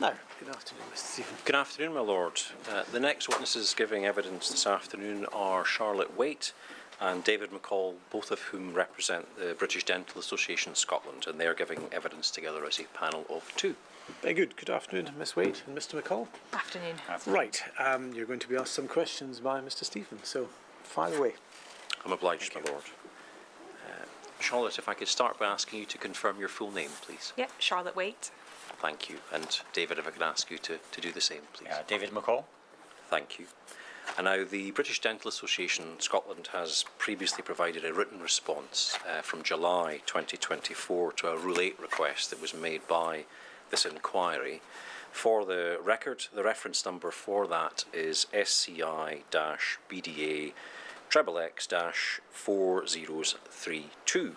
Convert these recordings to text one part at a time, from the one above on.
Now, good afternoon, Mr. Stephen. Good afternoon, my lord. The next witnesses giving evidence this afternoon are Charlotte Waite and David McCall, both of whom represent the British Dental Association Scotland, and they are giving evidence together as a panel of two. Very good. Good afternoon, Miss Waite and Mr. McCall. Afternoon. Right, you're going to be asked some questions by Mr. Stephen, so fire away. I'm obliged, my lord. Charlotte, if I could start by asking you to confirm your full name, please. Yep, Charlotte Waite. Thank you. And David, if I could ask you to do the same, please. David McCall. Thank you. And now the British Dental Association Scotland has previously provided a written response from July 2024 to a Rule 8 request that was made by this inquiry. For the record, the reference number for that is SCI-BDA XXX-4032.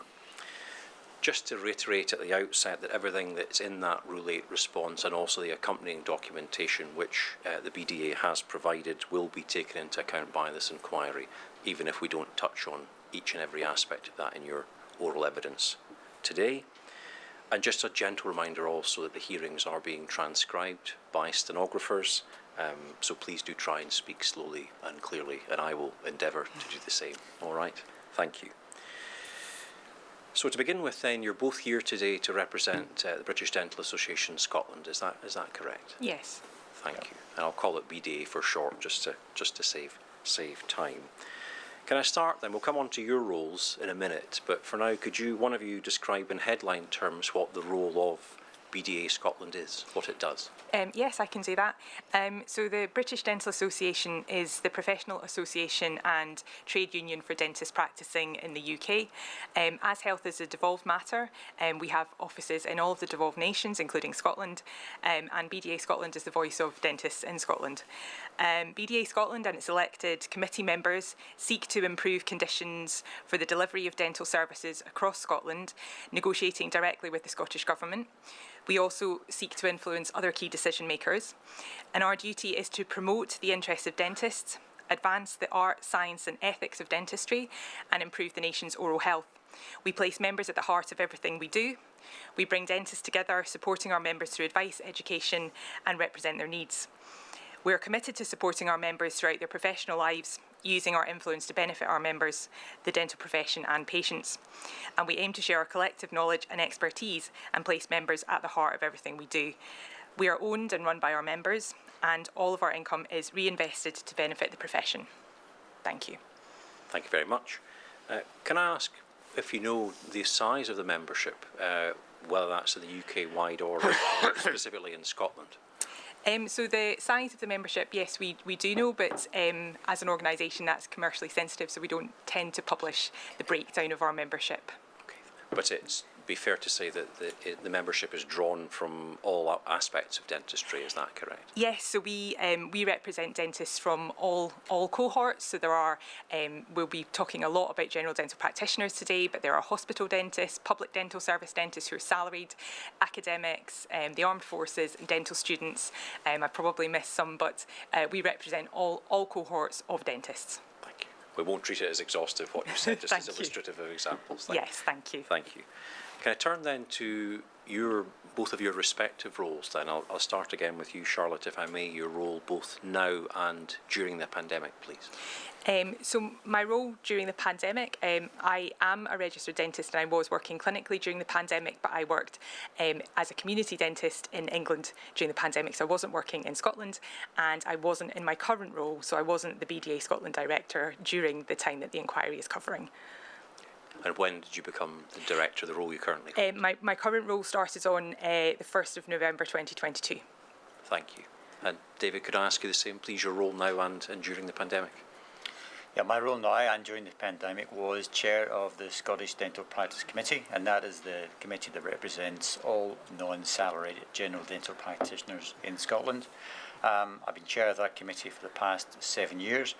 Just to reiterate at the outset that everything that's in that Rule 8 response and also the accompanying documentation which the BDA has provided will be taken into account by this inquiry, even if we don't touch on each and every aspect of that in your oral evidence today. And just a gentle reminder also that the hearings are being transcribed by stenographers, so please do try and speak slowly and clearly, and I will endeavour to do the same. All right, thank you. So to begin with then, you're both here today to represent the British Dental Association Scotland, is that correct? Yes. Thank you. And I'll call it BDA for short, just to save time. Can I start then? We'll come on to your roles in a minute, but for now, could you, one of you, describe in headline terms what the role of BDA Scotland is, what it does? Yes, I can do that. So the British Dental Association is the professional association and trade union for dentists practising in the UK. As health is a devolved matter, we have offices in all of the devolved nations, including Scotland, and BDA Scotland is the voice of dentists in Scotland. BDA Scotland and its elected committee members seek to improve conditions for the delivery of dental services across Scotland, negotiating directly with the Scottish Government. We also seek to influence other key decision makers, and our duty is to promote the interests of dentists, advance the art, science and ethics of dentistry, and improve the nation's oral health. We place members at the heart of everything we do. We bring dentists together, supporting our members through advice, education, and represent their needs. We are committed to supporting our members throughout their professional lives, using our influence to benefit our members, the dental profession and patients. And we aim to share our collective knowledge and expertise and place members at the heart of everything we do. We are owned and run by our members, and all of our income is reinvested to benefit the profession. Thank you. Thank you very much. Can I ask if you know the size of the membership, whether that's in the UK-wide or specifically in Scotland? So the size of the membership, yes, we do know, but as an organisation that's commercially sensitive, so we don't tend to publish the breakdown of our membership. Okay, but it's be fair to say that the membership is drawn from all aspects of dentistry, is that correct? Yes, so we represent dentists from all cohorts. So there are, we'll be talking a lot about general dental practitioners today, but there are hospital dentists, public dental service dentists who are salaried, academics, the armed forces, and dental students. I probably missed some, but we represent all cohorts of dentists. Thank you. We won't treat it as exhaustive, what you said, just as illustrative of examples. Yes, thank you. Thank you. Can I turn then to both of your respective roles then? I'll start again with you, Charlotte, if I may, your role both now and during the pandemic, please. So my role during the pandemic, I am a registered dentist and I was working clinically during the pandemic, but I worked as a community dentist in England during the pandemic, so I wasn't working in Scotland, and I wasn't in my current role, so I wasn't the BDA Scotland director during the time that the inquiry is covering. And when did you become the director, the role you currently hold? My current role started on the 1st of November 2022. Thank you. And David, could I ask you the same, please, your role now and during the pandemic? Yeah, my role now and during the pandemic was chair of the Scottish Dental Practice Committee, and that is the committee that represents all non-salaried general dental practitioners in Scotland. I've been chair of that committee for the past 7 years,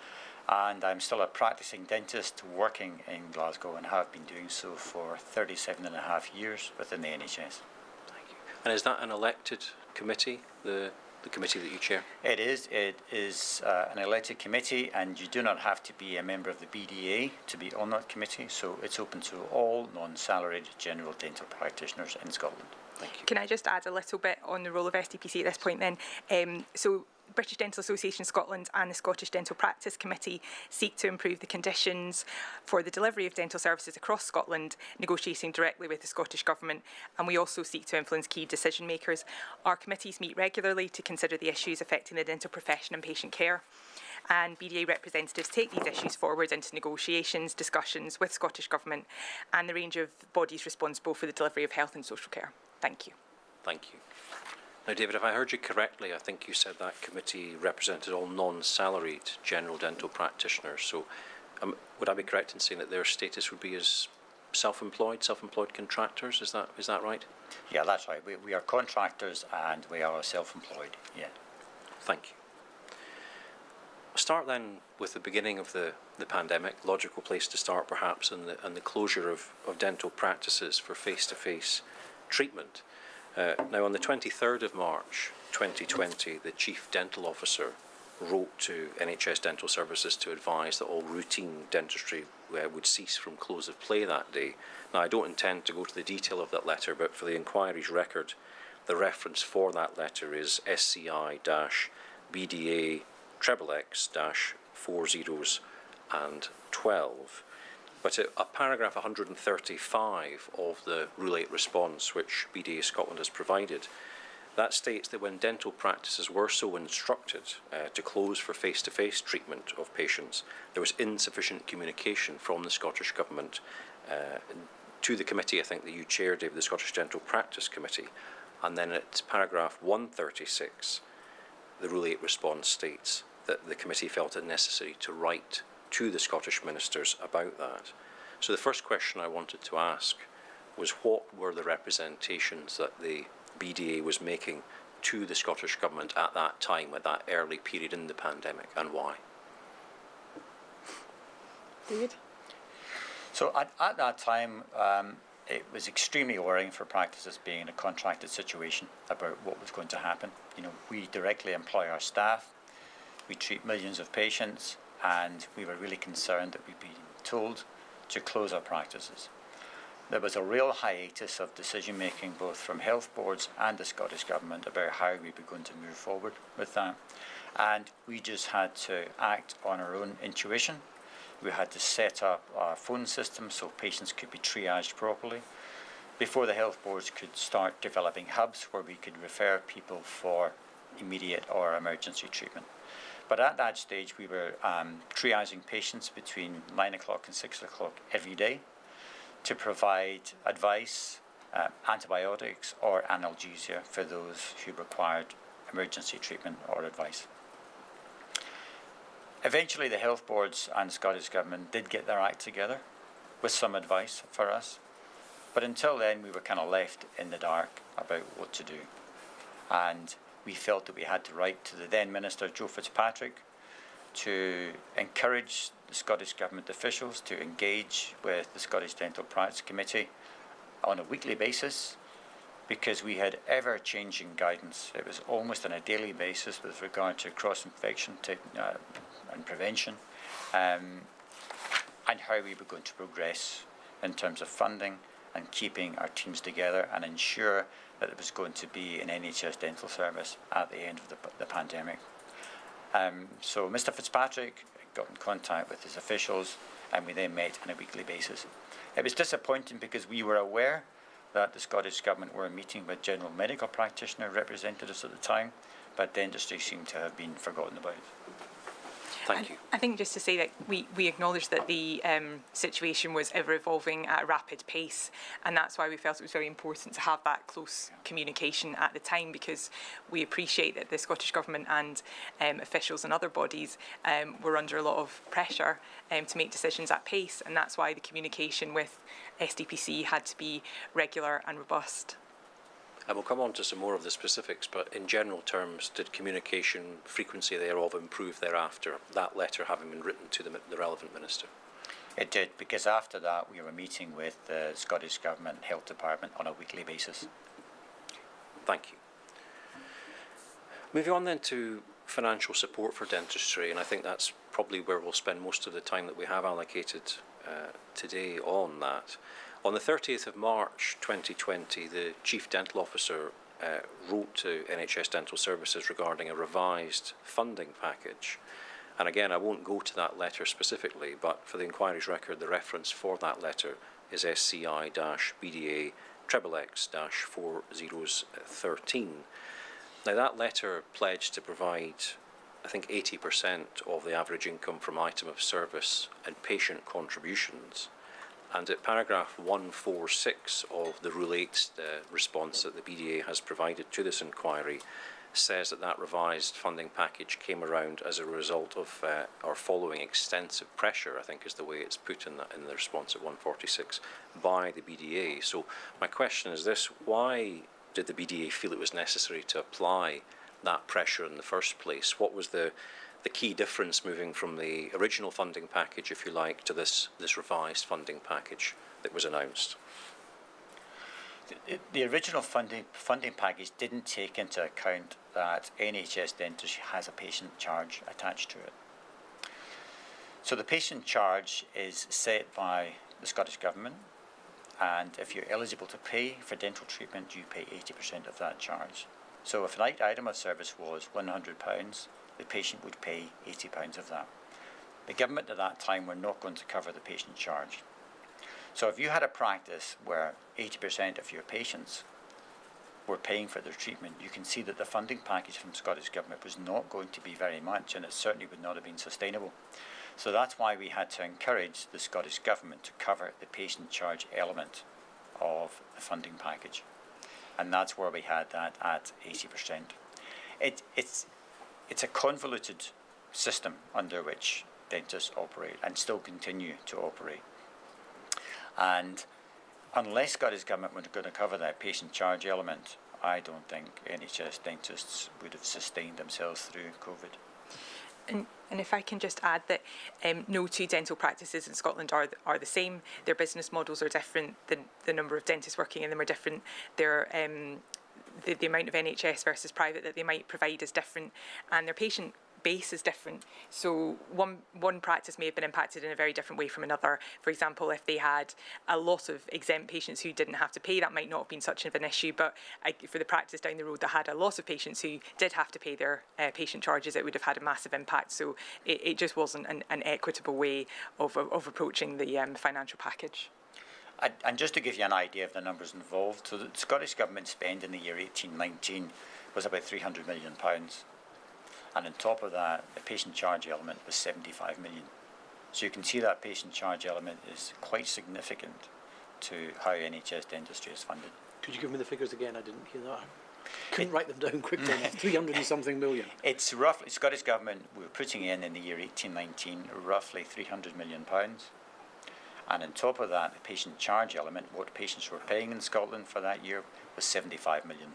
and I'm still a practising dentist working in Glasgow and have been doing so for 37.5 years within the NHS. Thank you. And is that an elected committee, the the committee that you chair? It is. It is an elected committee, and you do not have to be a member of the BDA to be on that committee. So it's open to all non-salaried general dental practitioners in Scotland. Thank you. Can I just add a little bit on the role of SDPC at this point then? So British Dental Association Scotland and the Scottish Dental Practice Committee seek to improve the conditions for the delivery of dental services across Scotland, negotiating directly with the Scottish Government, and we also seek to influence key decision makers. Our committees meet regularly to consider the issues affecting the dental profession and patient care, and BDA representatives take these issues forward into negotiations, discussions with Scottish Government and the range of bodies responsible for the delivery of health and social care. Thank you. Thank you. Now, David, if I heard you correctly, I think you said that committee represented all non-salaried general dental practitioners. So would I be correct in saying that their status would be as self-employed contractors? Is that right? Yeah, that's right. We are contractors and we are self-employed. Yeah. Thank you. I'll start then with the beginning of the pandemic. Logical place to start, perhaps, and the closure of dental practices for face-to-face treatment. Now, on the 23rd of March 2020, the Chief Dental Officer wrote to NHS Dental Services to advise that all routine dentistry would cease from close of play that day. Now, I don't intend to go to the detail of that letter, but for the inquiry's record, the reference for that letter is SCI-BDA XXX-40 and 12. But a paragraph 135 of the Rule 8 response, which BDA Scotland has provided, that states that when dental practices were so instructed to close for face-to-face treatment of patients, there was insufficient communication from the Scottish Government to the committee, I think, that you chair, David, the Scottish Dental Practice Committee. And then at paragraph 136, the Rule 8 response states that the committee felt it necessary to write to the Scottish ministers about that. So the first question I wanted to ask was, what were the representations that the BDA was making to the Scottish Government at that time, at that early period in the pandemic, and why? David? So at that time, it was extremely worrying for practices being in a contracted situation about what was going to happen. You know, we directly employ our staff, we treat millions of patients, and we were really concerned that we'd been told to close our practices. There was a real hiatus of decision making both from health boards and the Scottish Government about how we were going to move forward with that. And we just had to act on our own intuition. We had to set up our phone system so patients could be triaged properly before the health boards could start developing hubs where we could refer people for immediate or emergency treatment. But at that stage, we were triaging patients between 9 o'clock and 6 o'clock every day to provide advice, antibiotics or analgesia for those who required emergency treatment or advice. Eventually, the health boards and Scottish Government did get their act together with some advice for us. But until then, we were kind of left in the dark about what to do. And we felt that we had to write to the then Minister, Joe Fitzpatrick, to encourage the Scottish Government officials to engage with the Scottish Dental Practice Committee on a weekly basis, because we had ever-changing guidance. It was almost on a daily basis with regard to cross-infection and prevention, and how we were going to progress in terms of funding and keeping our teams together and ensure that there was going to be an NHS dental service at the end of the pandemic. So Mr Fitzpatrick got in contact with his officials, and we then met on a weekly basis. It was disappointing because we were aware that the Scottish Government were meeting with general medical practitioner representatives at the time, but dentistry seemed to have been forgotten about. Thank you. I think just to say that we acknowledge that the situation was ever evolving at a rapid pace, and that's why we felt it was very important to have that close communication at the time, because we appreciate that the Scottish Government and officials and other bodies were under a lot of pressure to make decisions at pace, and that's why the communication with SDPC had to be regular and robust. And we'll come on to some more of the specifics, but in general terms, did communication frequency thereof improve thereafter, that letter having been written to the relevant minister? It did, because after that we were meeting with the Scottish Government Health Department on a weekly basis. Thank you. Moving on then to financial support for dentistry, and I think that's probably where we'll spend most of the time that we have allocated today on that. On the 30th of March 2020, the Chief Dental Officer wrote to NHS Dental Services regarding a revised funding package. And again, I won't go to that letter specifically, but for the inquiry's record, the reference for that letter is SCI-BDA XXX-4013. Now, that letter pledged to provide, I think, 80% of the average income from item of service and patient contributions. And at paragraph 146 of the Rule 8 response that the BDA has provided to this inquiry says that that revised funding package came around as a result of or following extensive pressure, I think is the way it's put in the response at 146, by the BDA. So my question is this: why did the BDA feel it was necessary to apply that pressure in the first place? What was the key difference moving from the original funding package, if you like, to this revised funding package that was announced? The original funding package didn't take into account that NHS dentistry has a patient charge attached to it. So the patient charge is set by the Scottish Government, and if you're eligible to pay for dental treatment, you pay 80% of that charge. So if an item of service was £100, the patient would pay £80 of that. The government at that time were not going to cover the patient charge. So if you had a practice where 80% of your patients were paying for their treatment, you can see that the funding package from the Scottish Government was not going to be very much, and it certainly would not have been sustainable. So that's why we had to encourage the Scottish Government to cover the patient charge element of the funding package. And that's where we had that at 80%. It's a convoluted system under which dentists operate and still continue to operate. And unless Scottish Government were going to cover that patient charge element, I don't think NHS dentists would have sustained themselves through COVID. And if I can just add that no two dental practices in Scotland are the same. Their business models are different. The number of dentists working in them are different. Their the amount of NHS versus private that they might provide is different, and their patient base is different. So one practice may have been impacted in a very different way from another. For example, if they had a lot of exempt patients who didn't have to pay, that might not have been such of an issue. But for the practice down the road that had a lot of patients who did have to pay their patient charges, it would have had a massive impact. So it just wasn't an equitable way of approaching the financial package. And just to give you an idea of the numbers involved, so the Scottish Government spend in the year 1819 was about £300 million. And on top of that, the patient charge element was 75 million. So you can see that patient charge element is quite significant to how NHS dentistry is funded. Could you give me the figures again? I didn't hear that. Couldn't write them down quickly enough. 300 and something million. It's roughly, Scottish Government were putting in the year 1819 roughly £300 million. And on top of that, the patient charge element, what patients were paying in Scotland for that year, was £75 million.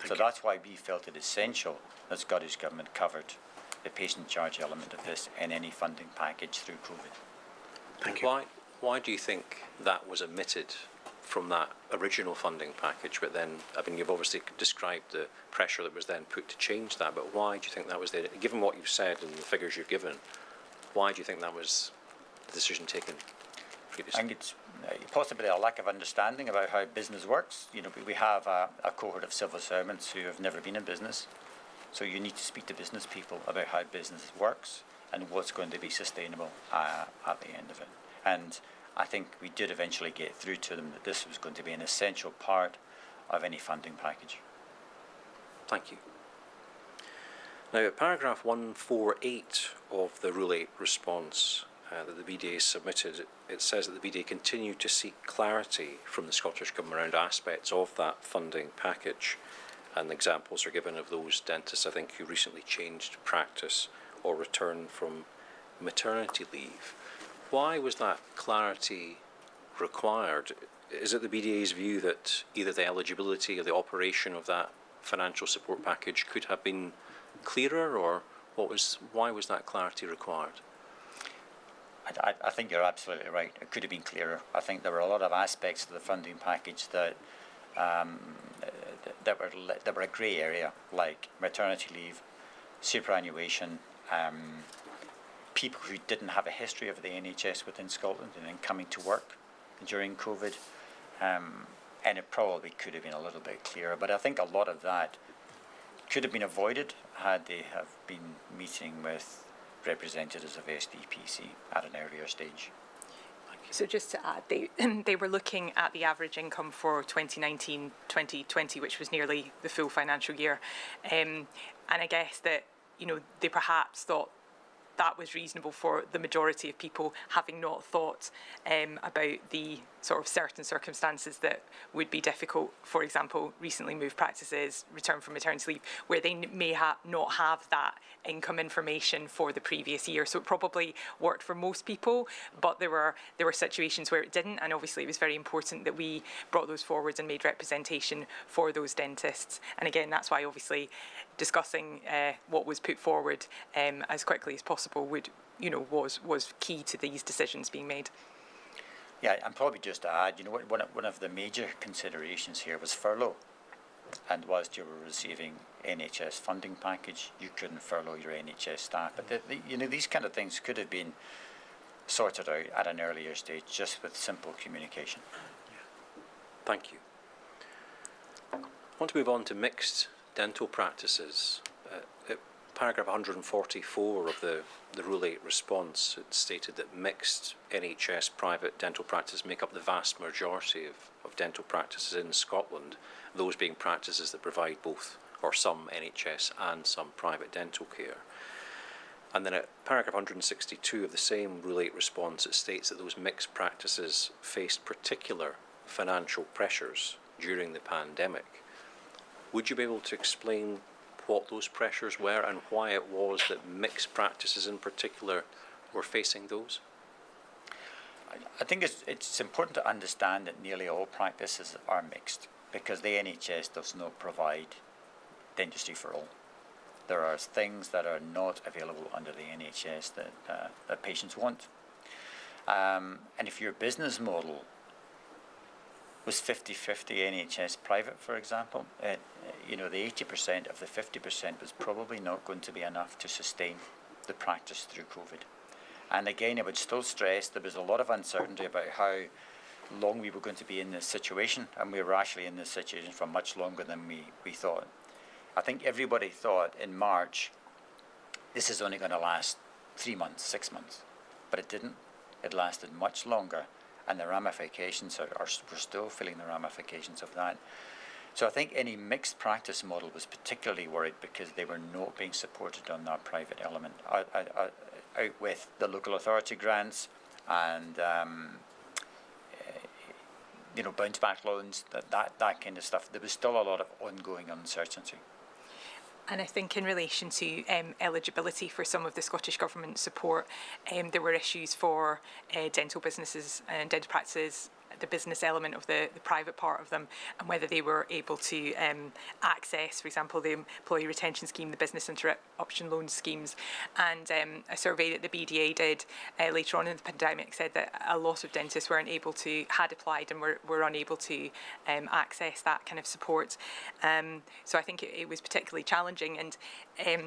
So that's why we felt it essential that Scottish Government covered the patient charge element of this in any funding package through COVID. Thank you. Why do you think that was omitted from that original funding package? But then, I mean, you've obviously described the pressure that was then put to change that, but why do you think that was there? Given what you've said and the figures you've given, why do you think that was the decision taken previously? I think it's possibly a lack of understanding about how business works. You know, we have a cohort of civil servants who have never been in business, so you need to speak to business people about how business works and what's going to be sustainable at the end of it. And I think we did eventually get through to them that this was going to be an essential part of any funding package. Thank you. Now, at paragraph 148 of the Rule 8 response that the BDA submitted, it says that the BDA continued to seek clarity from the Scottish Government around aspects of that funding package, and examples are given of those dentists, I think, who recently changed practice or returned from maternity leave. Why was that clarity required? Is it the BDA's view that either the eligibility or the operation of that financial support package could have been clearer, or why was that clarity required? I think you're absolutely right. It could have been clearer. I think there were a lot of aspects of the funding package that that were a grey area, like maternity leave, superannuation, people who didn't have a history of the NHS within Scotland and then coming to work during COVID. And it probably could have been a little bit clearer, but I think a lot of that could have been avoided had they have been meeting with representatives of SDPC at an earlier stage. So just to add, they were looking at the average income for 2019-2020, which was nearly the full financial year. And I guess that, they perhaps thought that was reasonable for the majority of people, having not thought about the sort of certain circumstances that would be difficult. For example, recently moved practices, return from maternity leave, where they may not have that income information for the previous year. So it probably worked for most people, but there were situations where it didn't, and obviously it was very important that we brought those forward and made representation for those dentists. And again, that's why obviously discussing what was put forward as quickly as possible was key to these decisions being made. Yeah, and probably just to add, one of the major considerations here was furlough. And whilst you were receiving NHS funding package, you couldn't furlough your NHS staff. But these kind of things could have been sorted out at an earlier stage, just with simple communication. Thank you. I want to move on to mixed dental practices. Paragraph 144 of the Rule 8 response, it stated that mixed NHS private dental practices make up the vast majority of dental practices in Scotland, those being practices that provide both or some NHS and some private dental care. And then at paragraph 162 of the same Rule 8 response, it states that those mixed practices faced particular financial pressures during the pandemic. Would you be able to explain what those pressures were and why it was that mixed practices in particular were facing those? I think it's important to understand that nearly all practices are mixed because the NHS does not provide dentistry for all. There are things that are not available under the NHS that patients want. And if your business model was 50-50 NHS private, for example, the 80% of the 50% was probably not going to be enough to sustain the practice through COVID. And again, I would still stress there was a lot of uncertainty about how long we were going to be in this situation, and we were actually in this situation for much longer than we thought. I think everybody thought in March, this is only going to last 3 months, 6 months, but it didn't. It lasted much longer. And the ramifications we're still feeling the ramifications of that. So I think any mixed practice model was particularly worried because they were not being supported on that private element. Out with the local authority grants and bounce back loans, that kind of stuff. There was still a lot of ongoing uncertainty. And I think in relation to eligibility for some of the Scottish Government support, there were issues for dental businesses and dental practices, the business element of the private part of them, and whether they were able to access, for example, the employee retention scheme, the business interruption loan schemes. And a survey that the BDA did later on in the pandemic said that a lot of dentists had applied and were unable to access that kind of support. So I think it was particularly challenging. And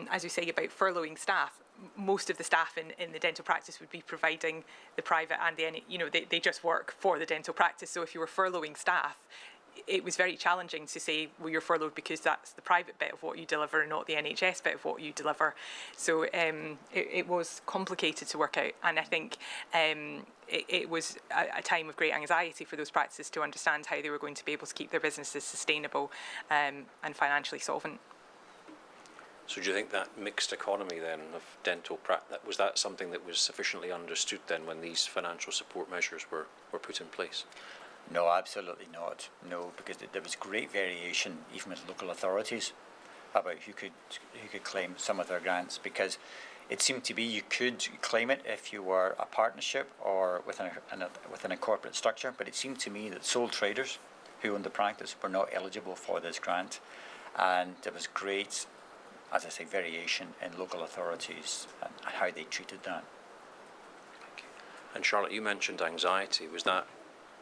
as we say about furloughing staff, most of the staff in the dental practice would be providing the private and they just work for the dental practice. So if you were furloughing staff, it was very challenging to say, well, you're furloughed because that's the private bit of what you deliver and not the NHS bit of what you deliver. So it was complicated to work out. And I think it was a time of great anxiety for those practices to understand how they were going to be able to keep their businesses sustainable and financially solvent. So do you think that mixed economy then of dental practice, was that something that was sufficiently understood then when these financial support measures were put in place? No, absolutely not. No, because there was great variation even with local authorities about who could claim some of their grants, because it seemed to be you could claim it if you were a partnership or within a corporate structure, but it seemed to me that sole traders who owned the practice were not eligible for this grant, and there was great, as I say, variation in local authorities and how they treated that. Thank you. And Charlotte, you mentioned anxiety. Was that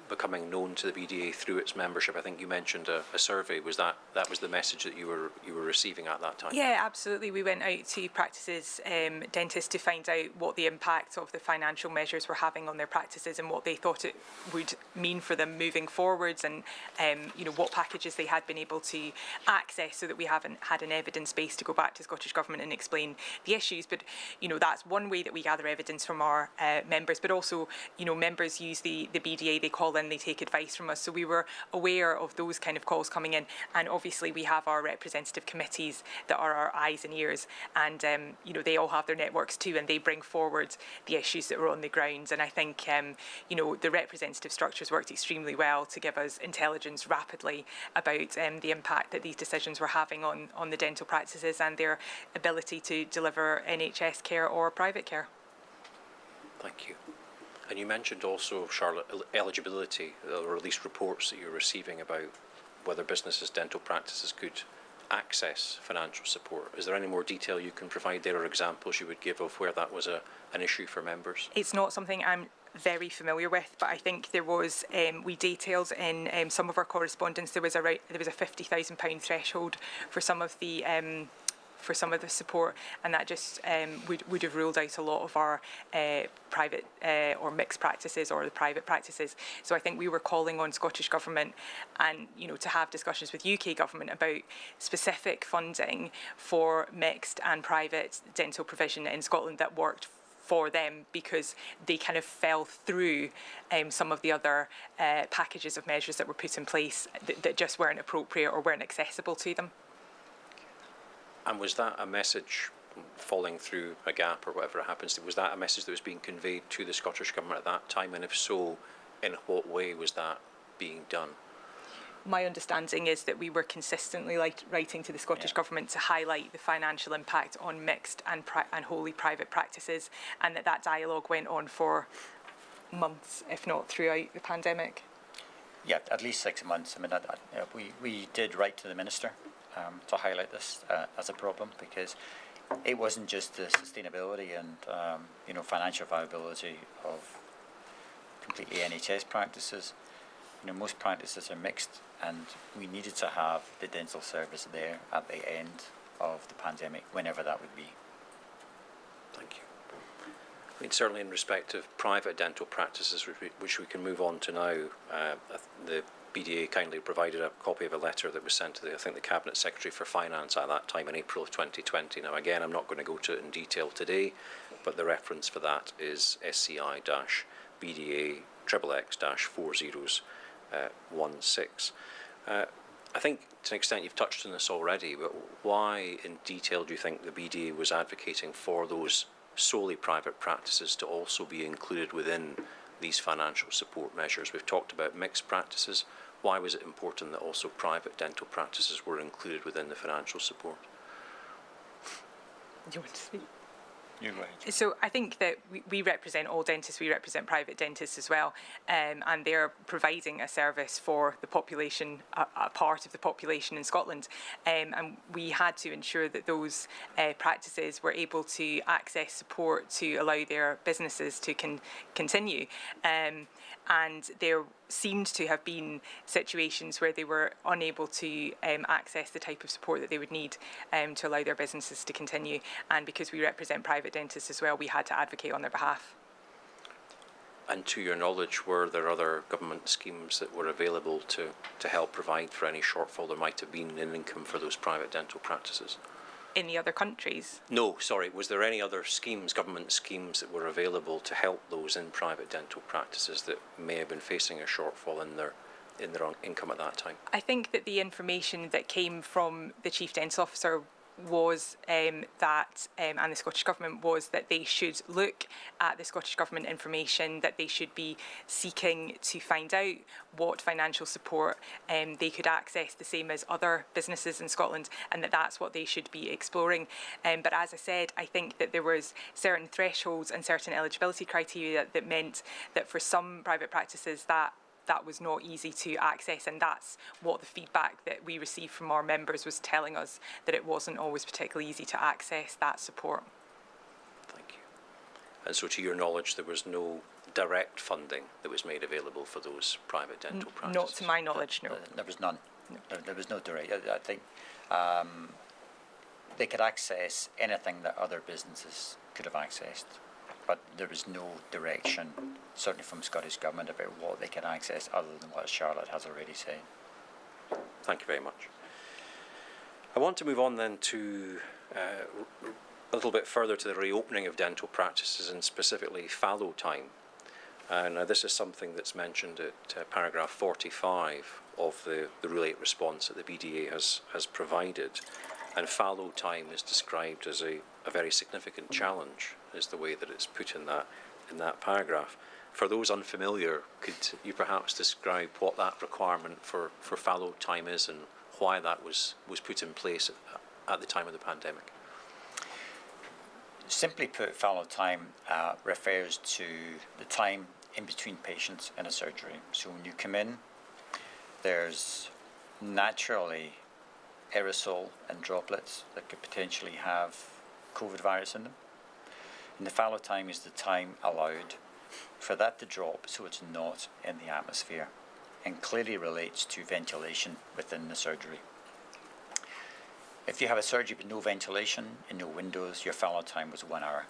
becoming known to the BDA through its membership? I think you mentioned a survey. Was that was the message that you were receiving at that time? Yeah, absolutely. We went out to practices, dentists, to find out what the impact of the financial measures were having on their practices and what they thought it would mean for them moving forwards, and what packages they had been able to access, so that we haven't had an evidence base to go back to Scottish Government and explain the issues. But that's one way that we gather evidence from our members. But also, members use the BDA. They call in, they take advice from us. So we were aware of those kind of calls coming in, and obviously we have our representative committees that are our eyes and ears, and they all have their networks too, and they bring forward the issues that were on the ground. And I think the representative structures worked extremely well to give us intelligence rapidly about the impact that these decisions were having on the dental practices and their ability to deliver NHS care or private care. Thank you. And you mentioned also, Charlotte, eligibility, or at least reports that you're receiving about whether businesses, dental practices could access financial support. Is there any more detail you can provide there, or examples you would give of where that was an issue for members? It's not something I'm very familiar with, but I think there was, we detailed in some of our correspondence, there was a £50,000 threshold for some of the support, and that just would have ruled out a lot of our private or mixed practices or the private practices. So I think we were calling on Scottish Government and to have discussions with UK Government about specific funding for mixed and private dental provision in Scotland that worked for them, because they kind of fell through some of the other packages of measures that were put in place that just weren't appropriate or weren't accessible to them. And was that a message falling through a gap or whatever it happens to? Was that a message that was being conveyed to the Scottish Government at that time? And if so, in what way was that being done? My understanding is that we were consistently writing to the Scottish Government to highlight the financial impact on mixed and wholly private practices, and that dialogue went on for months, if not throughout the pandemic. Yeah, at least 6 months. I mean, we did write to the Minister to highlight this as a problem, because it wasn't just the sustainability and financial viability of completely NHS practices. Most practices are mixed, and we needed to have the dental service there at the end of the pandemic, whenever that would be. Thank you. I mean, certainly in respect of private dental practices, which we can move on to now, the BDA kindly provided a copy of a letter that was sent to the Cabinet Secretary for Finance at that time in April of 2020. Now, again, I'm not going to go to it in detail today, but the reference for that is SCI-BDA XXX-4016. I think to an extent you've touched on this already, but why in detail do you think the BDA was advocating for those solely private practices to also be included within these financial support measures? We've talked about mixed practices. Why was it important that also private dental practices were included within the financial support? Do you want to speak? You're right. So I think that we represent all dentists, we represent private dentists as well, and they're providing a service for the population, a part of the population in Scotland, and we had to ensure that those practices were able to access support to allow their businesses to continue. And there seemed to have been situations where they were unable to access the type of support that they would need to allow their businesses to continue. And because we represent private dentists as well, we had to advocate on their behalf. And to your knowledge, were there other government schemes that were available to help provide for any shortfall there might have been in income for those private dental practices? In the other countries? No, sorry. Was there any other schemes, government schemes, that were available to help those in private dental practices that may have been facing a shortfall in their income at that time? I think that the information that came from the Chief Dental Officer was and the Scottish Government was that they should look at the Scottish Government information, that they should be seeking to find out what financial support they could access, the same as other businesses in Scotland, and that's what they should be exploring. But as I said, I think that there was certain thresholds and certain eligibility criteria that meant that for some private practices that was not easy to access, and that's what the feedback that we received from our members was telling us, that it wasn't always particularly easy to access that support. Thank you. And so to your knowledge, there was no direct funding that was made available for those private dental practices? Not to my knowledge, no. There was none. No. There was no direct. I think they could access anything that other businesses could have accessed, but there was no direction, certainly from Scottish Government, about what they could access other than what Charlotte has already said. Thank you very much. I want to move on then to a little bit further to the reopening of dental practices, and specifically fallow time. And this is something that's mentioned at paragraph 45 of the Rule 8 response that the BDA has provided. And fallow time is described as a very significant challenge, is the way that it's put in that paragraph. For those unfamiliar, could you perhaps describe what that requirement for fallow time is and why that was put in place at the time of the pandemic? Simply put, fallow time refers to the time in between patients in a surgery. So when you come in, there's naturally aerosol and droplets that could potentially have COVID virus in them. And the fallow time is the time allowed for that to drop so it's not in the atmosphere, and clearly relates to ventilation within the surgery. If you have a surgery with no ventilation and no windows, your fallow time was 1 hour.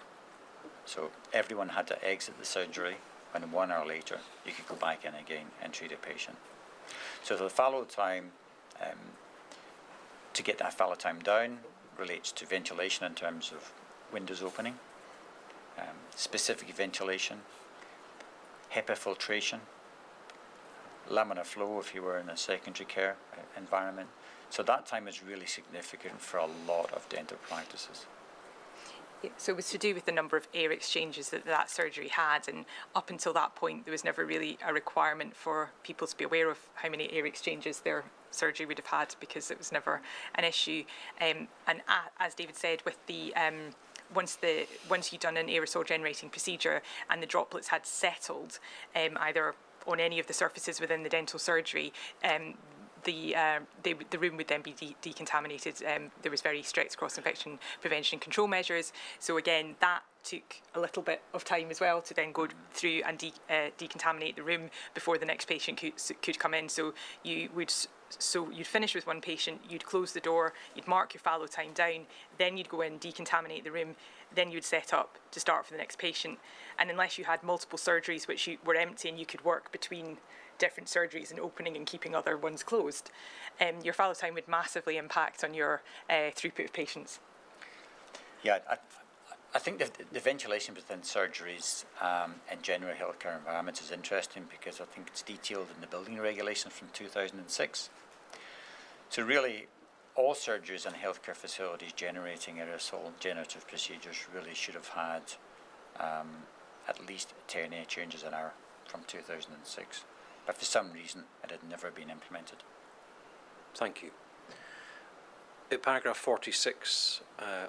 So everyone had to exit the surgery, and 1 hour later you could go back in again and treat a patient. So the fallow time, to get that fallow time down, relates to ventilation in terms of windows opening, specific ventilation, HEPA filtration, laminar flow if you were in a secondary care environment. So that time is really significant for a lot of dental practices. Yeah, so it was to do with the number of air exchanges that surgery had, and up until that point there was never really a requirement for people to be aware of how many air exchanges their surgery would have had, because it was never an issue. And as David said, with the once you'd done an aerosol generating procedure and the droplets had settled either on any of the surfaces within the dental surgery, the room would then be decontaminated. There was very strict cross-infection prevention and control measures. So again, that took a little bit of time as well to then go through and decontaminate the room before the next patient could come in. So you'd finish with one patient, you'd close the door, you'd mark your fallow time down, then you'd go in, decontaminate the room, then you'd set up to start for the next patient. And unless you had multiple surgeries which were empty and you could work between different surgeries and opening and keeping other ones closed, your fallow time would massively impact on your throughput of patients. Yeah, I think the ventilation within surgeries and general healthcare environments is interesting, because I think it's detailed in the building regulations from 2006. So really, all surgeries and healthcare facilities generating aerosol generative procedures really should have had at least 10 air changes an hour from 2006. But for some reason, it had never been implemented. Thank you. In paragraph 46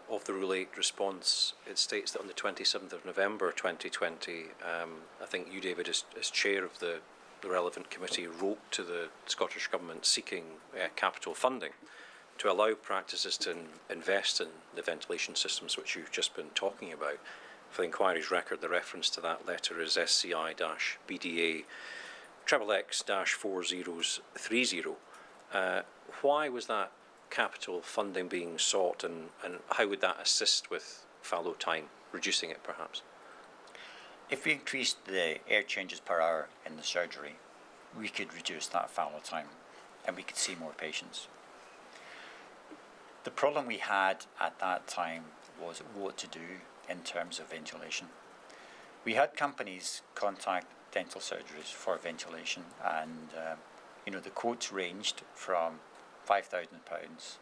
of the Rule 8 response, it states that on the 27th of November 2020, I think you, David, as chair of the relevant committee, wrote to the Scottish Government seeking capital funding to allow practices to invest in the ventilation systems which you've just been talking about. For the inquiry's record, the reference to that letter is SCI-BDA XXX-4030. Why was that capital funding being sought, and how would that assist with fallow time, reducing it perhaps? If we increased the air changes per hour in the surgery, we could reduce that fallow time and we could see more patients. The problem we had at that time was what to do in terms of ventilation. We had companies contact dental surgeries for ventilation, and the quotes ranged from £5,000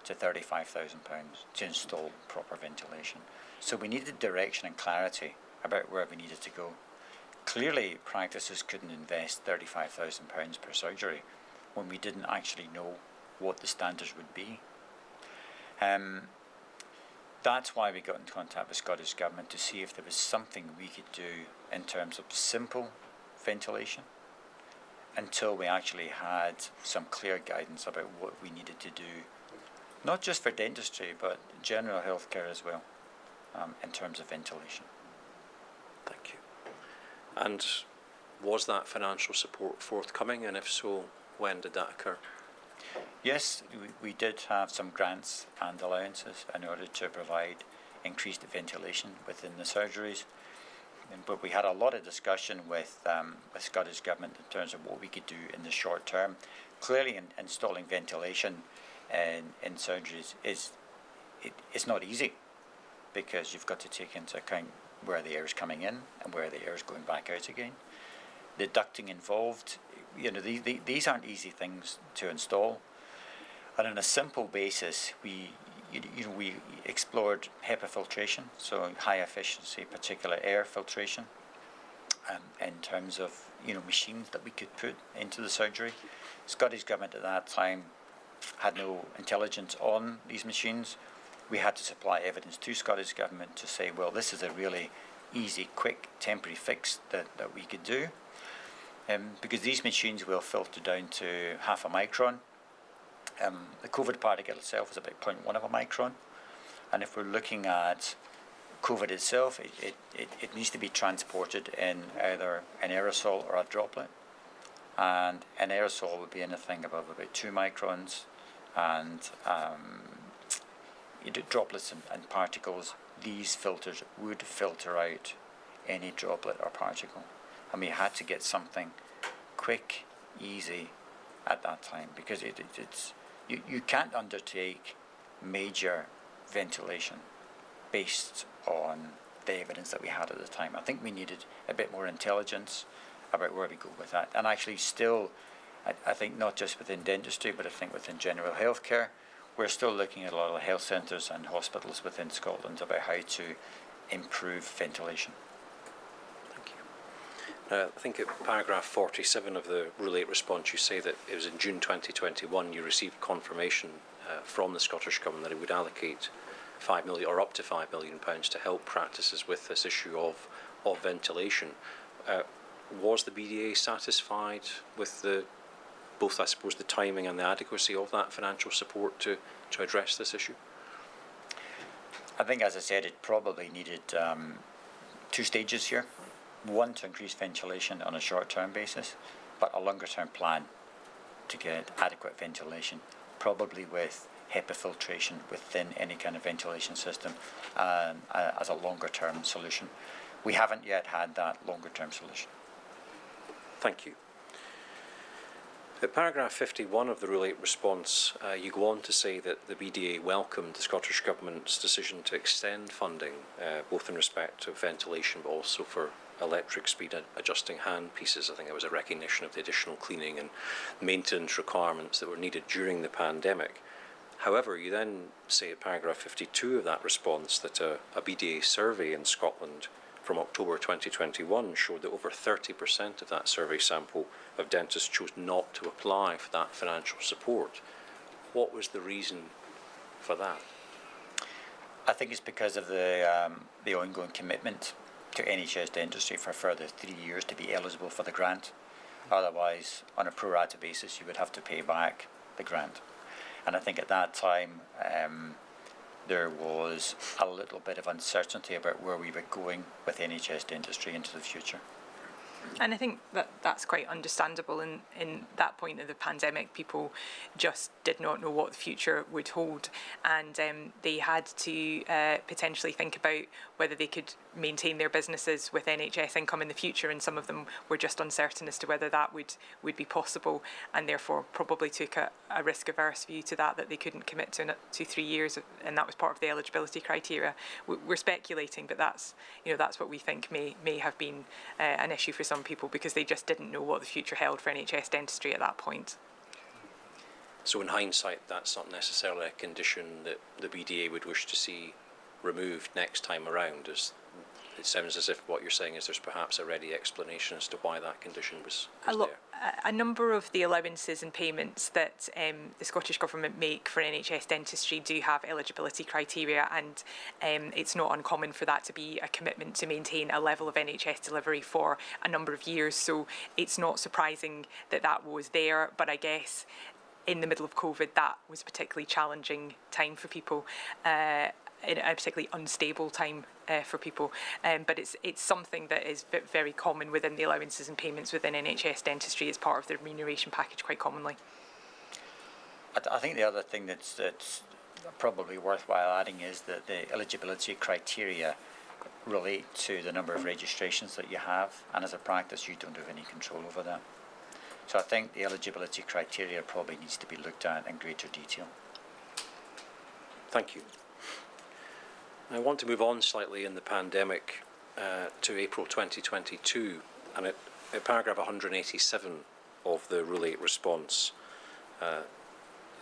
to £35,000 to install proper ventilation. So we needed direction and clarity about where we needed to go. Clearly, practices couldn't invest £35,000 per surgery when we didn't actually know what the standards would be. That's why we got in contact with Scottish Government to see if there was something we could do in terms of simple ventilation, until we actually had some clear guidance about what we needed to do, not just for dentistry but general healthcare as well, in terms of ventilation. Thank you. And was that financial support forthcoming, and if so, when did that occur? Yes, we did have some grants and allowances in order to provide increased ventilation within the surgeries. But we had a lot of discussion with Scottish Government in terms of what we could do in the short term. Clearly, installing ventilation in surgeries it's not easy, because you've got to take into account where the air is coming in and where the air is going back out again. The ducting involved, these aren't easy things to install. And on a simple basis, we explored HEPA filtration, so high efficiency particulate air filtration, in terms of machines that we could put into the surgery. Scottish Government at that time had no intelligence on these machines. We had to supply evidence to Scottish Government to say, well, this is a really easy, quick, temporary fix that we could do. Because these machines will filter down to half a micron. The COVID particle itself is about 0.1 of a micron. And if we're looking at COVID itself, it needs to be transported in either an aerosol or a droplet. And an aerosol would be anything above about 2 microns, and droplets and particles, these filters would filter out any droplet or particle. And we had to get something quick, easy at that time, because you can't undertake major ventilation based on the evidence that we had at the time. I think we needed a bit more intelligence about where we go with that. And actually still, I think not just within dentistry, but I think within general healthcare, we're still looking at a lot of health centres and hospitals within Scotland about how to improve ventilation. Thank you. I think at paragraph 47 of the Rule 8 response, you say that it was in June 2021 you received confirmation from the Scottish Government that it would allocate £5 million or up to £5 million to help practices with this issue of ventilation. Was the BDA satisfied with both, I suppose, the timing and the adequacy of that financial support to address this issue? I think, as I said, it probably needed 2 stages here. One, to increase ventilation on a short-term basis, but a longer-term plan to get adequate ventilation, probably with HEPA filtration within any kind of ventilation system as a longer-term solution. We haven't yet had that longer-term solution. Thank you. At paragraph 51 of the Rule 8 response, you go on to say that the BDA welcomed the Scottish Government's decision to extend funding, both in respect of ventilation but also for electric speed adjusting handpieces. I think there was a recognition of the additional cleaning and maintenance requirements that were needed during the pandemic. However, you then say at paragraph 52 of that response that a BDA survey in Scotland from October 2021 showed that over 30% of that survey sample of dentists chose not to apply for that financial support. What was the reason for that? I think it's because of the ongoing commitment to NHS dentistry for a further 3 years to be eligible for the grant. Otherwise, on a pro rata basis, you would have to pay back the grant. And I think at that time, there was a little bit of uncertainty about where we were going with NHS dentistry into the future. And I think that's quite understandable. In that point of the pandemic, people just did not know what the future would hold, and they had to potentially think about whether they could maintain their businesses with NHS income in the future, and some of them were just uncertain as to whether that would be possible, and therefore probably took a risk-averse view to that they couldn't commit to 3 years, and that was part of the eligibility criteria. We're speculating, but that's what we think may have been an issue for some people, because they just didn't know what the future held for NHS dentistry at that point. So in hindsight, that's not necessarily a condition that the BDA would wish to see removed next time around. It sounds as if what you're saying is there's perhaps a ready explanation as to why that condition was there. A number of the allowances and payments that the Scottish Government make for NHS dentistry do have eligibility criteria, and it's not uncommon for that to be a commitment to maintain a level of NHS delivery for a number of years. So it's not surprising that was there, but I guess in the middle of COVID, that was a particularly challenging time for people. in a particularly unstable time for people. But it's something that is very common within the allowances and payments within NHS dentistry as part of the remuneration package quite commonly. I think the other thing that's probably worthwhile adding is that the eligibility criteria relate to the number of registrations that you have, and as a practice you don't have any control over that. So I think the eligibility criteria probably needs to be looked at in greater detail. Thank you. I want to move on slightly in the pandemic to April 2022, and at paragraph 187 of the Rule 8 response, the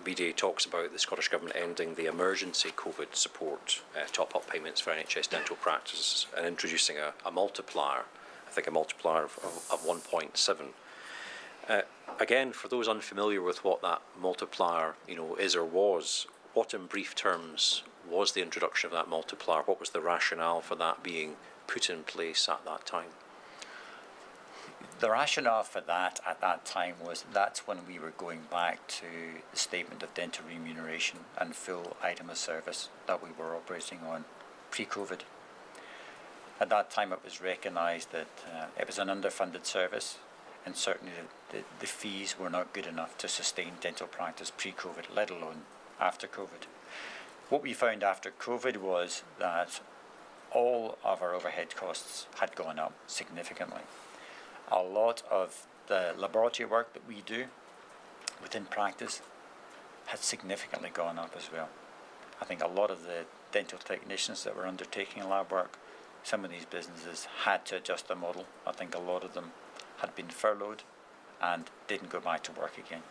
BDA talks about the Scottish Government ending the emergency COVID support top-up payments for NHS dental practices and introducing a multiplier, I think a multiplier of 1.7. Again, for those unfamiliar with what that multiplier is or was, what in brief terms was the introduction of that multiplier? What was the rationale for that being put in place at that time? The rationale for that at that time was that's when we were going back to the statement of dental remuneration and full item of service that we were operating on pre-COVID. At that time it was recognised that it was an underfunded service, and certainly the fees were not good enough to sustain dental practice pre-COVID, let alone after COVID. What we found after COVID was that all of our overhead costs had gone up significantly. A lot of the laboratory work that we do within practice had significantly gone up as well. I think a lot of the dental technicians that were undertaking lab work, some of these businesses had to adjust their model. I think a lot of them had been furloughed and didn't go back to work again.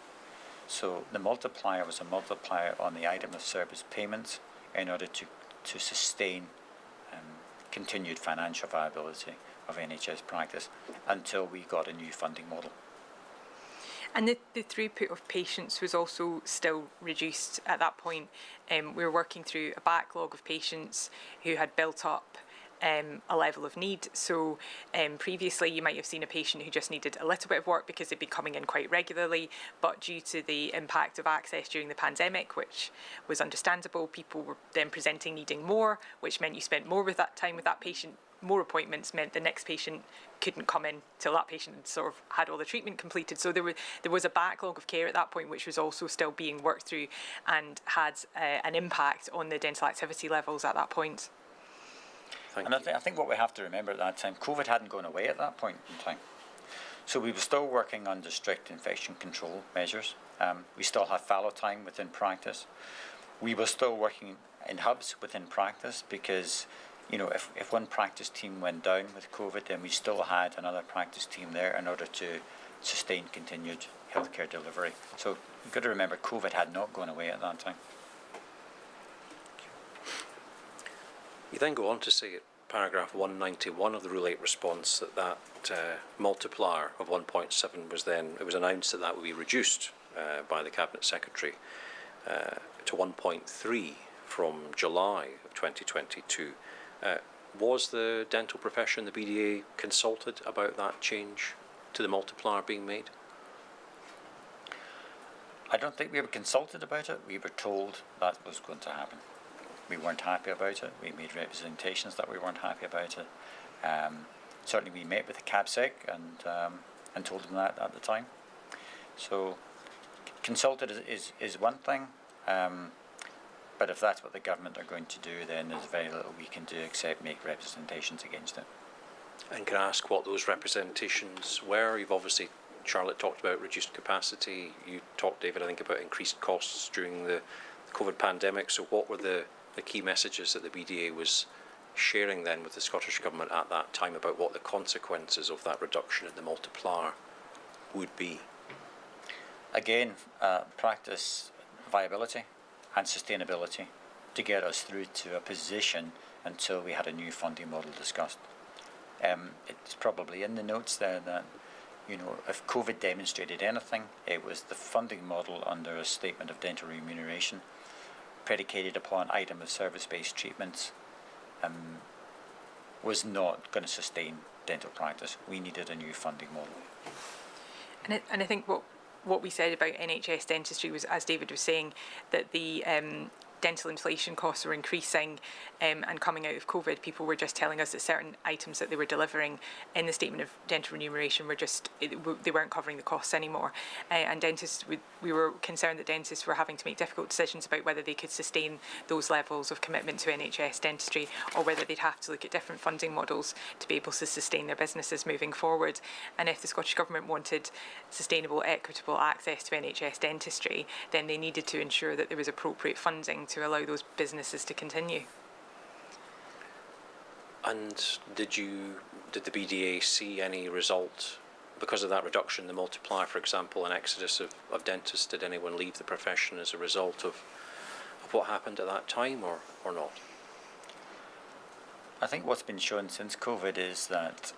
So the multiplier was a multiplier on the item of service payments in order to sustain continued financial viability of NHS practice until we got a new funding model. And the throughput of patients was also still reduced at that point. We were working through a backlog of patients who had built up a level of need. So previously you might have seen a patient who just needed a little bit of work because they'd been coming in quite regularly, but due to the impact of access during the pandemic, which was understandable, people were then presenting needing more, which meant you spent more with that time with that patient. More appointments meant the next patient couldn't come in till that patient had sort of had all the treatment completed. So there was a backlog of care at that point, which was also still being worked through and had an impact on the dental activity levels at that point. I think what we have to remember at that time, COVID hadn't gone away at that point in time. So we were still working under strict infection control measures. We still had fallow time within practice. We were still working in hubs within practice because, if one practice team went down with COVID, then we still had another practice team there in order to sustain continued healthcare delivery. So you've got to remember COVID had not gone away at that time. You then go on to say at paragraph 191 of the Rule 8 response that multiplier of 1.7 was announced that would be reduced by the Cabinet Secretary to 1.3 from July of 2022. Was the dental profession, the BDA, consulted about that change to the multiplier being made? I don't think we were consulted about it. We were told that was going to happen. We weren't happy about it. We made representations that we weren't happy about it. Certainly we met with the CabSec and told them that at the time. So consulted is one thing, but if that's what the government are going to do, then there's very little we can do except make representations against it. And can I ask what those representations were? You've obviously, Charlotte talked about reduced capacity. You talked, David, I think about increased costs during the COVID pandemic. So what were the key messages that the BDA was sharing then with the Scottish Government at that time about what the consequences of that reduction in the multiplier would be? Again, practice viability and sustainability to get us through to a position until we had a new funding model discussed. It's probably in the notes there that, if COVID demonstrated anything, it was the funding model under a statement of dental remuneration predicated upon item of service-based treatments was not going to sustain dental practice. We needed a new funding model. And I think what we said about NHS dentistry was, as David was saying, that the dental inflation costs were increasing, and coming out of COVID, people were just telling us that certain items that they were delivering in the statement of dental remuneration were just, they weren't covering the costs anymore. And dentists, we were concerned that dentists were having to make difficult decisions about whether they could sustain those levels of commitment to NHS dentistry, or whether they'd have to look at different funding models to be able to sustain their businesses moving forward. And if the Scottish Government wanted sustainable, equitable access to NHS dentistry, then they needed to ensure that there was appropriate funding to allow those businesses to continue. And did the BDA see any result because of that reduction, the multiplier, for example, an exodus of dentists? Did anyone leave the profession as a result of what happened at that time, or not? I think what's been shown since COVID is that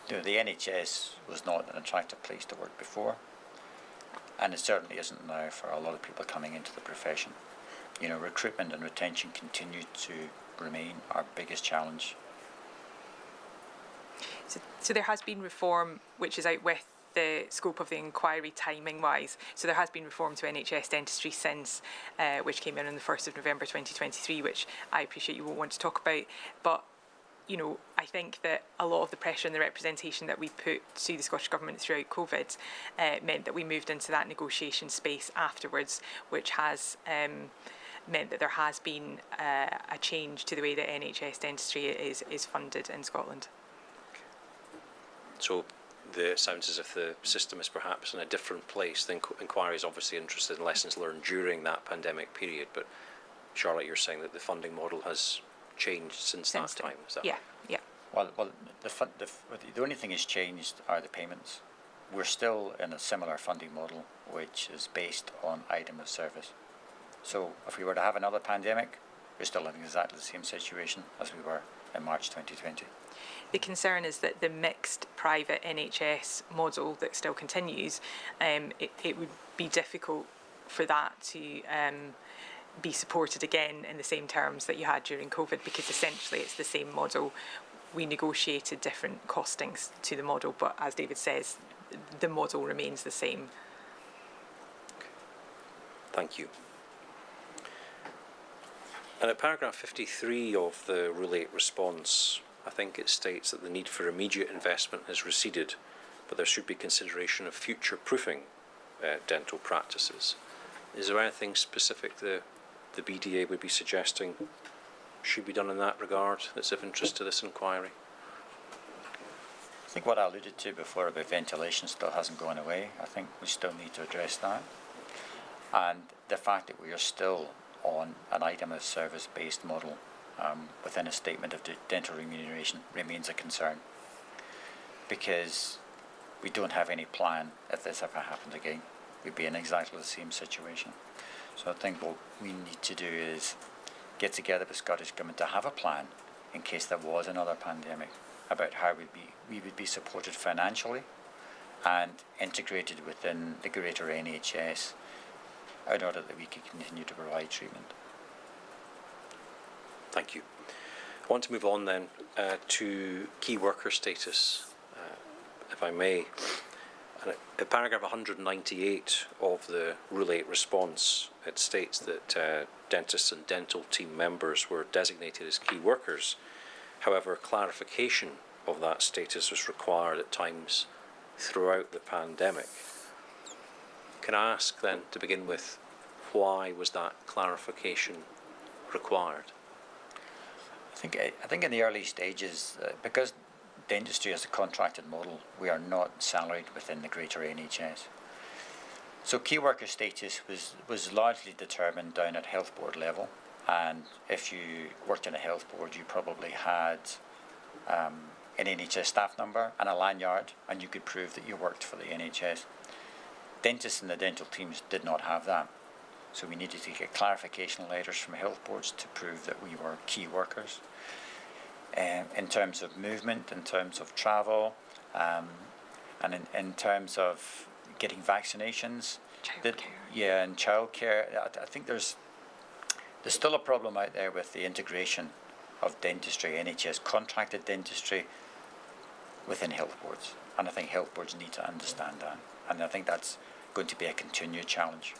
the NHS was not an attractive place to work before, and it certainly isn't now for a lot of people coming into the profession. You know, recruitment and retention continue to remain our biggest challenge. So there has been reform which is out with the scope of the inquiry timing-wise. So there has been reform to NHS dentistry since, which came in on the 1st of November 2023, which I appreciate you won't want to talk about. But, you know, I think that a lot of the pressure and the representation that we put to the Scottish Government throughout COVID meant that we moved into that negotiation space afterwards, which has meant that there has been a change to the way that NHS dentistry is funded in Scotland. So it sounds as if the system is perhaps in a different place. The inquiry is obviously interested in lessons learned during that pandemic period, but Charlotte, you're saying that the funding model has changed since that time. Is that yeah, yeah. Well, the only thing that's changed are the payments. We're still in a similar funding model, which is based on item of service. So if we were to have another pandemic, we're still in exactly the same situation as we were in March 2020. The concern is that the mixed private NHS model that still continues, it would be difficult for that to be supported again in the same terms that you had during COVID, because essentially it's the same model. We negotiated different costings to the model, but as David says, the model remains the same. Thank you. And at paragraph 53 of the Rule 8 response, I think it states that the need for immediate investment has receded, but there should be consideration of future-proofing dental practices. Is there anything specific the BDA would be suggesting should be done in that regard that's of interest to this inquiry? I think what I alluded to before about ventilation still hasn't gone away. I think we still need to address that. And the fact that we are still on an item of service based model within a statement of dental remuneration remains a concern, because we don't have any plan if this ever happened again. We'd be in exactly the same situation. So I think what we need to do is get together with Scottish Government to have a plan in case there was another pandemic, about how we would be supported financially and integrated within the greater NHS in order that we could continue to provide treatment. Thank you. I want to move on then to key worker status, if I may. And at paragraph 198 of the Rule 8 response, it states that dentists and dental team members were designated as key workers. However, clarification of that status was required at times throughout the pandemic. Can I ask then, to begin with, why was that clarification required? I think in the early stages, because dentistry is a contracted model, we are not salaried within the greater NHS. So key worker status was largely determined down at health board level, and if you worked in a health board, you probably had an NHS staff number and a lanyard, and you could prove that you worked for the NHS. Dentists and the dental teams did not have that. So we needed to get clarification letters from health boards to prove that we were key workers. In terms of movement, in terms of travel, and in terms of getting vaccinations. Childcare. And childcare. I think there's still a problem out there with the integration of dentistry, NHS contracted dentistry, within health boards. And I think health boards need to understand that. And I think that's going to be a continued challenge.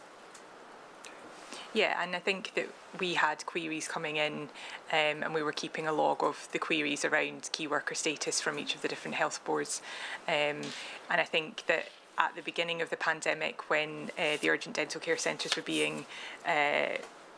Yeah, and I think that we had queries coming in and we were keeping a log of the queries around key worker status from each of the different health boards. And I think that at the beginning of the pandemic, when the urgent dental care centres were being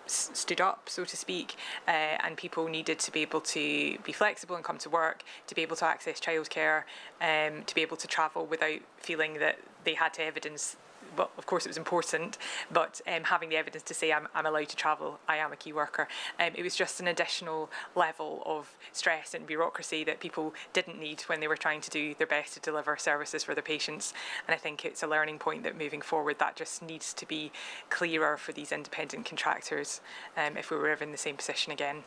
stood up, so to speak, and people needed to be able to be flexible and come to work, to be able to access childcare, to be able to travel without feeling that they had to evidence, well, of course it was important, but having the evidence to say I'm allowed to travel, I am a key worker. It was just an additional level of stress and bureaucracy that people didn't need when they were trying to do their best to deliver services for their patients. And I think it's a learning point that moving forward that just needs to be clearer for these independent contractors if we were ever in the same position again.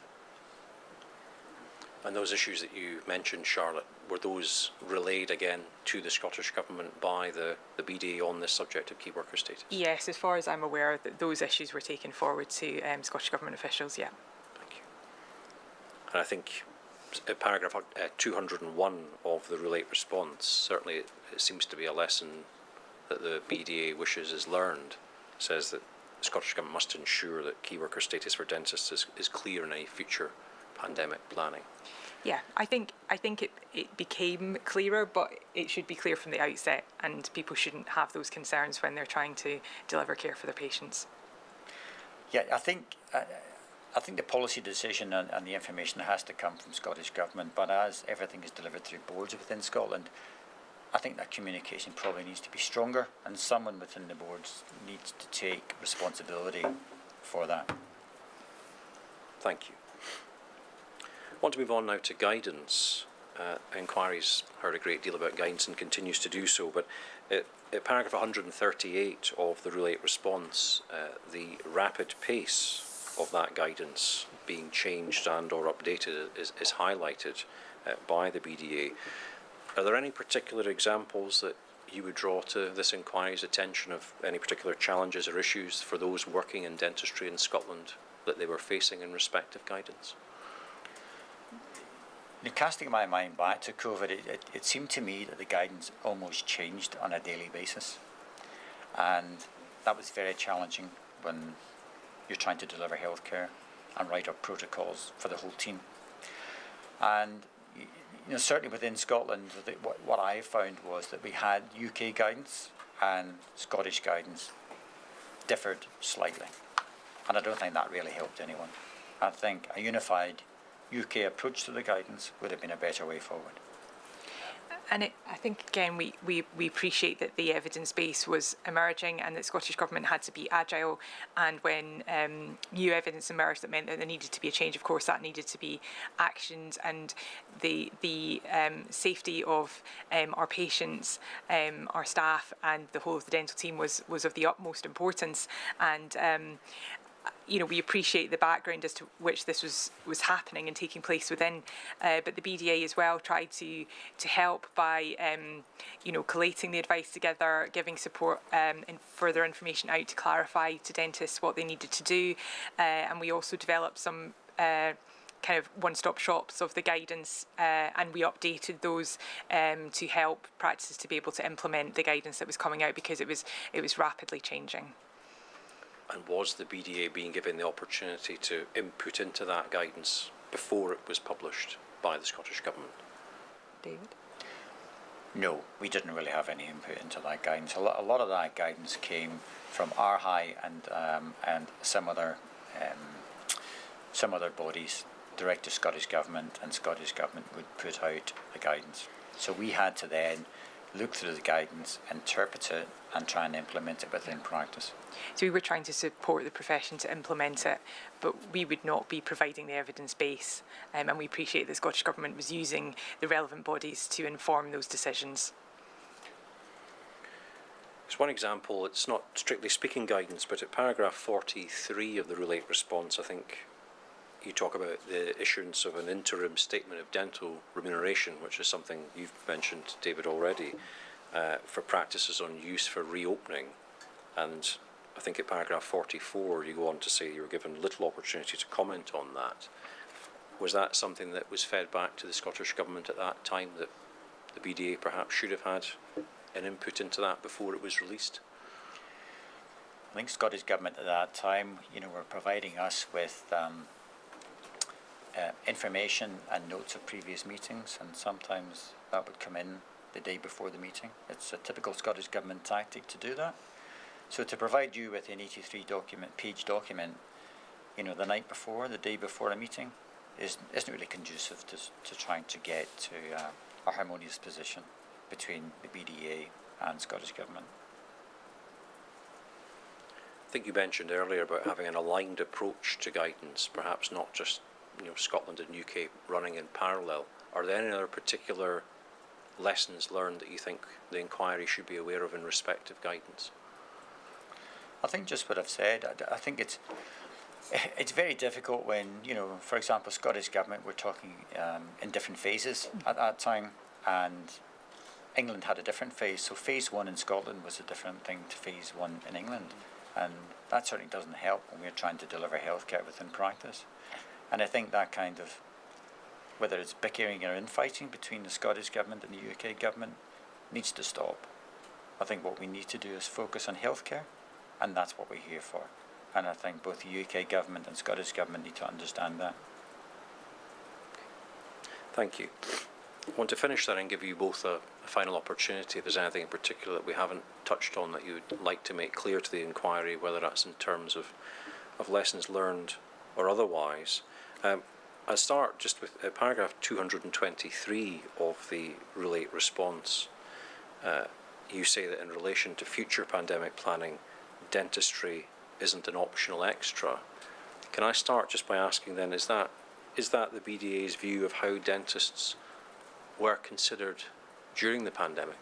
And those issues that you mentioned, Charlotte, were those relayed again to the Scottish Government by the BDA on this subject of key worker status? Yes, as far as I'm aware, that those issues were taken forward to Scottish Government officials, yeah. Thank you. And I think paragraph 201 of the Relate response, certainly it seems to be a lesson that the BDA wishes is learned. It says that the Scottish Government must ensure that key worker status for dentists is clear in any future pandemic planning. Yeah, I think it became clearer, but it should be clear from the outset, and people shouldn't have those concerns when they're trying to deliver care for their patients. Yeah, I think the policy decision and the information has to come from Scottish Government, but as everything is delivered through boards within Scotland, I think that communication probably needs to be stronger, and someone within the boards needs to take responsibility for that. Thank you. I want to move on now to guidance. Inquiries heard a great deal about guidance and continues to do so, but at paragraph 138 of the Relate response, the rapid pace of that guidance being changed and or updated is highlighted by the BDA. Are there any particular examples that you would draw to this inquiry's attention of any particular challenges or issues for those working in dentistry in Scotland that they were facing in respect of guidance? Casting my mind back to COVID, it seemed to me that the guidance almost changed on a daily basis, and that was very challenging when you're trying to deliver healthcare and write up protocols for the whole team. And certainly within Scotland, what I found was that we had UK guidance and Scottish guidance differed slightly, and I don't think that really helped anyone. I think a unified UK approach to the guidance would have been a better way forward. And I think, again, we appreciate that the evidence base was emerging and that Scottish Government had to be agile, and when new evidence emerged that meant that there needed to be a change, of course that needed to be actioned, and the safety of our patients, our staff and the whole of the dental team was of the utmost importance. And we appreciate the background as to which this was happening and taking place within, but the BDA as well tried to help by collating the advice together, giving support and further information out to clarify to dentists what they needed to do, and we also developed some kind of one-stop shops of the guidance, and we updated those to help practices to be able to implement the guidance that was coming out, because it was rapidly changing. And was the BDA being given the opportunity to input into that guidance before it was published by the Scottish Government? David? No, we didn't really have any input into that guidance. A lot of that guidance came from RHI and some other bodies direct to Scottish Government, and Scottish Government would put out the guidance. So we had to then look through the guidance, interpret it, and try and implement it within practice. So we were trying to support the profession to implement it, but we would not be providing the evidence base, and we appreciate the Scottish Government was using the relevant bodies to inform those decisions. As one example, it's not strictly speaking guidance, but at paragraph 43 of the Relate response, I think you talk about the issuance of an interim statement of dental remuneration, which is something you've mentioned, David, already, for practices on use for reopening. And I think at paragraph 44 you go on to say you were given little opportunity to comment on that. Was that something that was fed back to the Scottish Government at that time, that the BDA perhaps should have had an input into that before it was released? I think Scottish Government at that time, were providing us with information and notes of previous meetings, and sometimes that would come in the day before the meeting. It's a typical Scottish Government tactic to do that. So to provide you with an 83-page document, the night before, the day before a meeting, isn't really conducive to trying to get to a harmonious position between the BDA and Scottish Government. I think you mentioned earlier about having an aligned approach to guidance, perhaps not just Scotland and UK running in parallel. Are there any other particular lessons learned that you think the inquiry should be aware of in respect of guidance? I think just what I've said. I think it's very difficult when, for example, Scottish Government were talking in different phases at that time, and England had a different phase. So phase 1 in Scotland was a different thing to phase 1 in England, and that certainly doesn't help when we're trying to deliver healthcare within practice. And I think that kind of, whether it's bickering or infighting between the Scottish Government and the UK Government, needs to stop. I think what we need to do is focus on healthcare, and that's what we're here for. And I think both the UK Government and Scottish Government need to understand that. Thank you. I want to finish there and give you both a final opportunity if there's anything in particular that we haven't touched on that you would like to make clear to the inquiry, whether that's in terms of lessons learned or otherwise. I'll start just with paragraph 223 of the Rule 8 response. You say that in relation to future pandemic planning, dentistry isn't an optional extra. Can I start just by asking then, is that the BDA's view of how dentists were considered during the pandemic?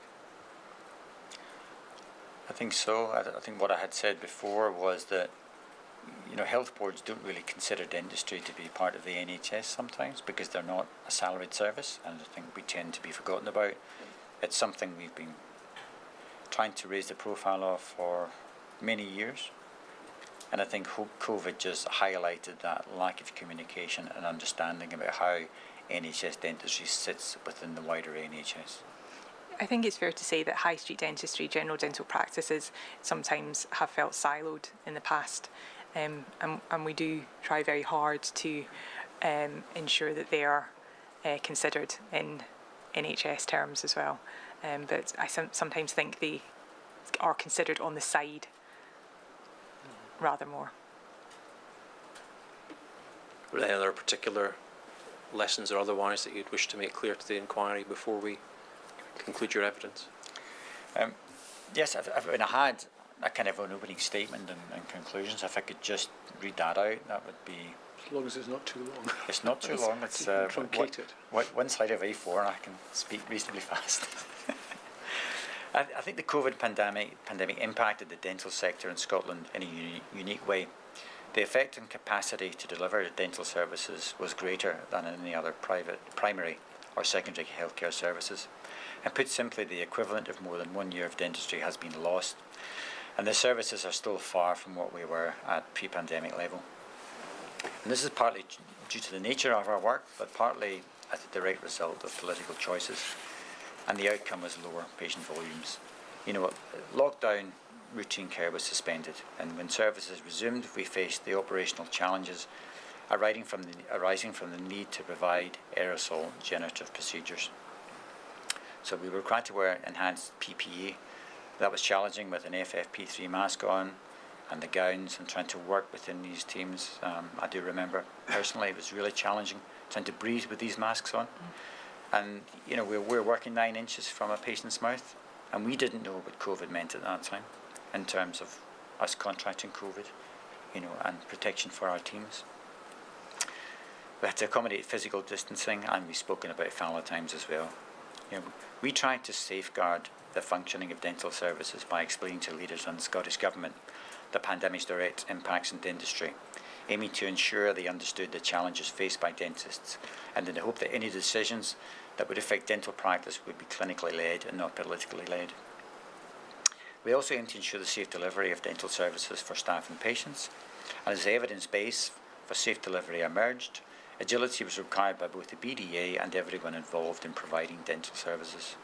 I think so. I think what I had said before was that health boards don't really consider dentistry to be part of the NHS sometimes because they're not a salaried service, and I think we tend to be forgotten about. It's something we've been trying to raise the profile of for many years, and I think COVID just highlighted that lack of communication and understanding about how NHS dentistry sits within the wider NHS. I think it's fair to say that high street dentistry, general dental practices, sometimes have felt siloed in the past. And we do try very hard to ensure that they are considered in NHS terms as well. But I sometimes think they are considered on the side rather more. Are there any other particular lessons or otherwise that you'd wish to make clear to the inquiry before we conclude your evidence? Yes, I had a kind of an opening statement and conclusions. If I could just read that out, that would be... As long as it's not too long. It's not too long. It's truncated. One slide of A4 and I can speak reasonably fast. I think the COVID pandemic impacted the dental sector in Scotland in a unique way. The effect on capacity to deliver dental services was greater than in any other private, primary or secondary healthcare services. And put simply, the equivalent of more than 1 year of dentistry has been lost, and the services are still far from what we were at pre-pandemic level. And this is partly due to the nature of our work, but partly as a direct result of political choices, and the outcome was lower patient volumes. Lockdown routine care was suspended, and when services resumed, we faced the operational challenges arising from the need to provide aerosol generative procedures. So we were required to wear enhanced PPE. That was challenging with an FFP3 mask on and the gowns and trying to work within these teams. I do remember personally it was really challenging trying to breathe with these masks on. And we're working 9 inches from a patient's mouth, and we didn't know what COVID meant at that time in terms of us contracting COVID, and protection for our teams. We had to accommodate physical distancing, and we've spoken about fallow times as well. We tried to safeguard the functioning of dental services by explaining to leaders and Scottish Government the pandemic's direct impacts on dentistry, aiming to ensure they understood the challenges faced by dentists, and in the hope that any decisions that would affect dental practice would be clinically led and not politically led. We also aim to ensure the safe delivery of dental services for staff and patients, and as the evidence base for safe delivery emerged, agility was required by both the BDA and everyone involved in providing dental services.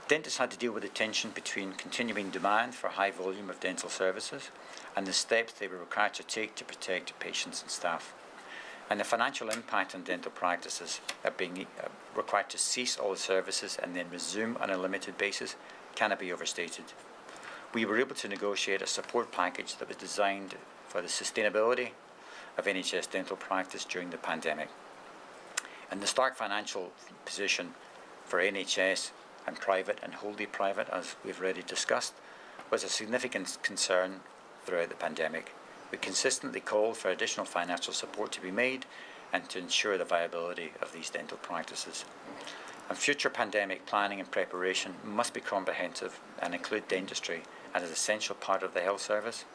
Dentists had to deal with the tension between continuing demand for high volume of dental services and the steps they were required to take to protect patients and staff. And the financial impact on dental practices of being required to cease all services and then resume on a limited basis cannot be overstated. We were able to negotiate a support package that was designed for the sustainability of NHS dental practice during the pandemic. And the stark financial position for NHS and private and wholly private, as we've already discussed, was a significant concern throughout the pandemic. We consistently called for additional financial support to be made and to ensure the viability of these dental practices. And future pandemic planning and preparation must be comprehensive and include dentistry as an essential part of the health service.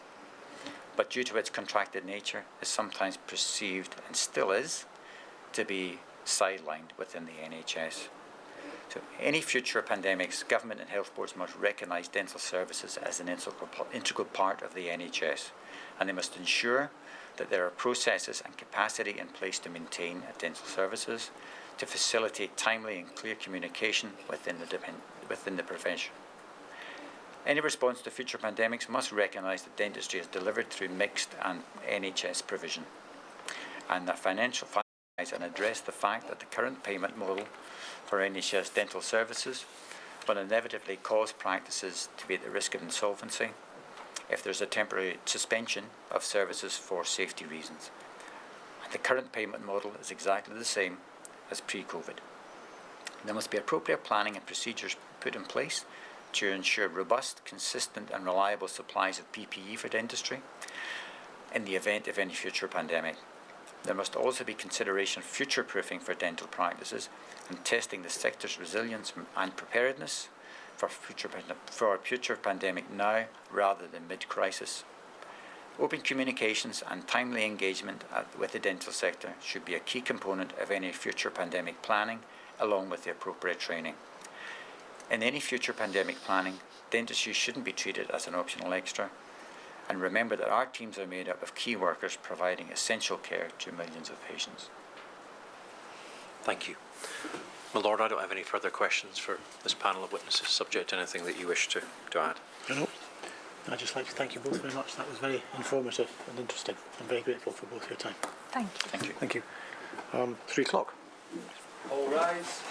But due to its contracted nature, is sometimes perceived, and still is, to be sidelined within the NHS. So any future pandemics, government and health boards must recognise dental services as an integral part of the NHS, and they must ensure that there are processes and capacity in place to maintain dental services, to facilitate timely and clear communication within the profession. Any response to future pandemics must recognise that dentistry is delivered through mixed and NHS provision, and that financial and address the fact that the current payment model for NHS dental services will inevitably cause practices to be at the risk of insolvency if there's a temporary suspension of services for safety reasons. And the current payment model is exactly the same as pre-COVID. There must be appropriate planning and procedures put in place to ensure robust, consistent and reliable supplies of PPE for dentistry in the event of any future pandemic. There must also be consideration of future-proofing for dental practices and testing the sector's resilience and preparedness for a future pandemic now rather than mid-crisis. Open communications and timely engagement with the dental sector should be a key component of any future pandemic planning, along with the appropriate training. In any future pandemic planning, dentistry shouldn't be treated as an optional extra. And remember that our teams are made up of key workers providing essential care to millions of patients. Thank you. My Lord, I don't have any further questions for this panel of witnesses, subject to anything that you wish to add. No. I'd just like to thank you both very much. That was very informative and interesting. I'm very grateful for both your time. Thank you. Thank you. Thank you. 3 o'clock. All rise.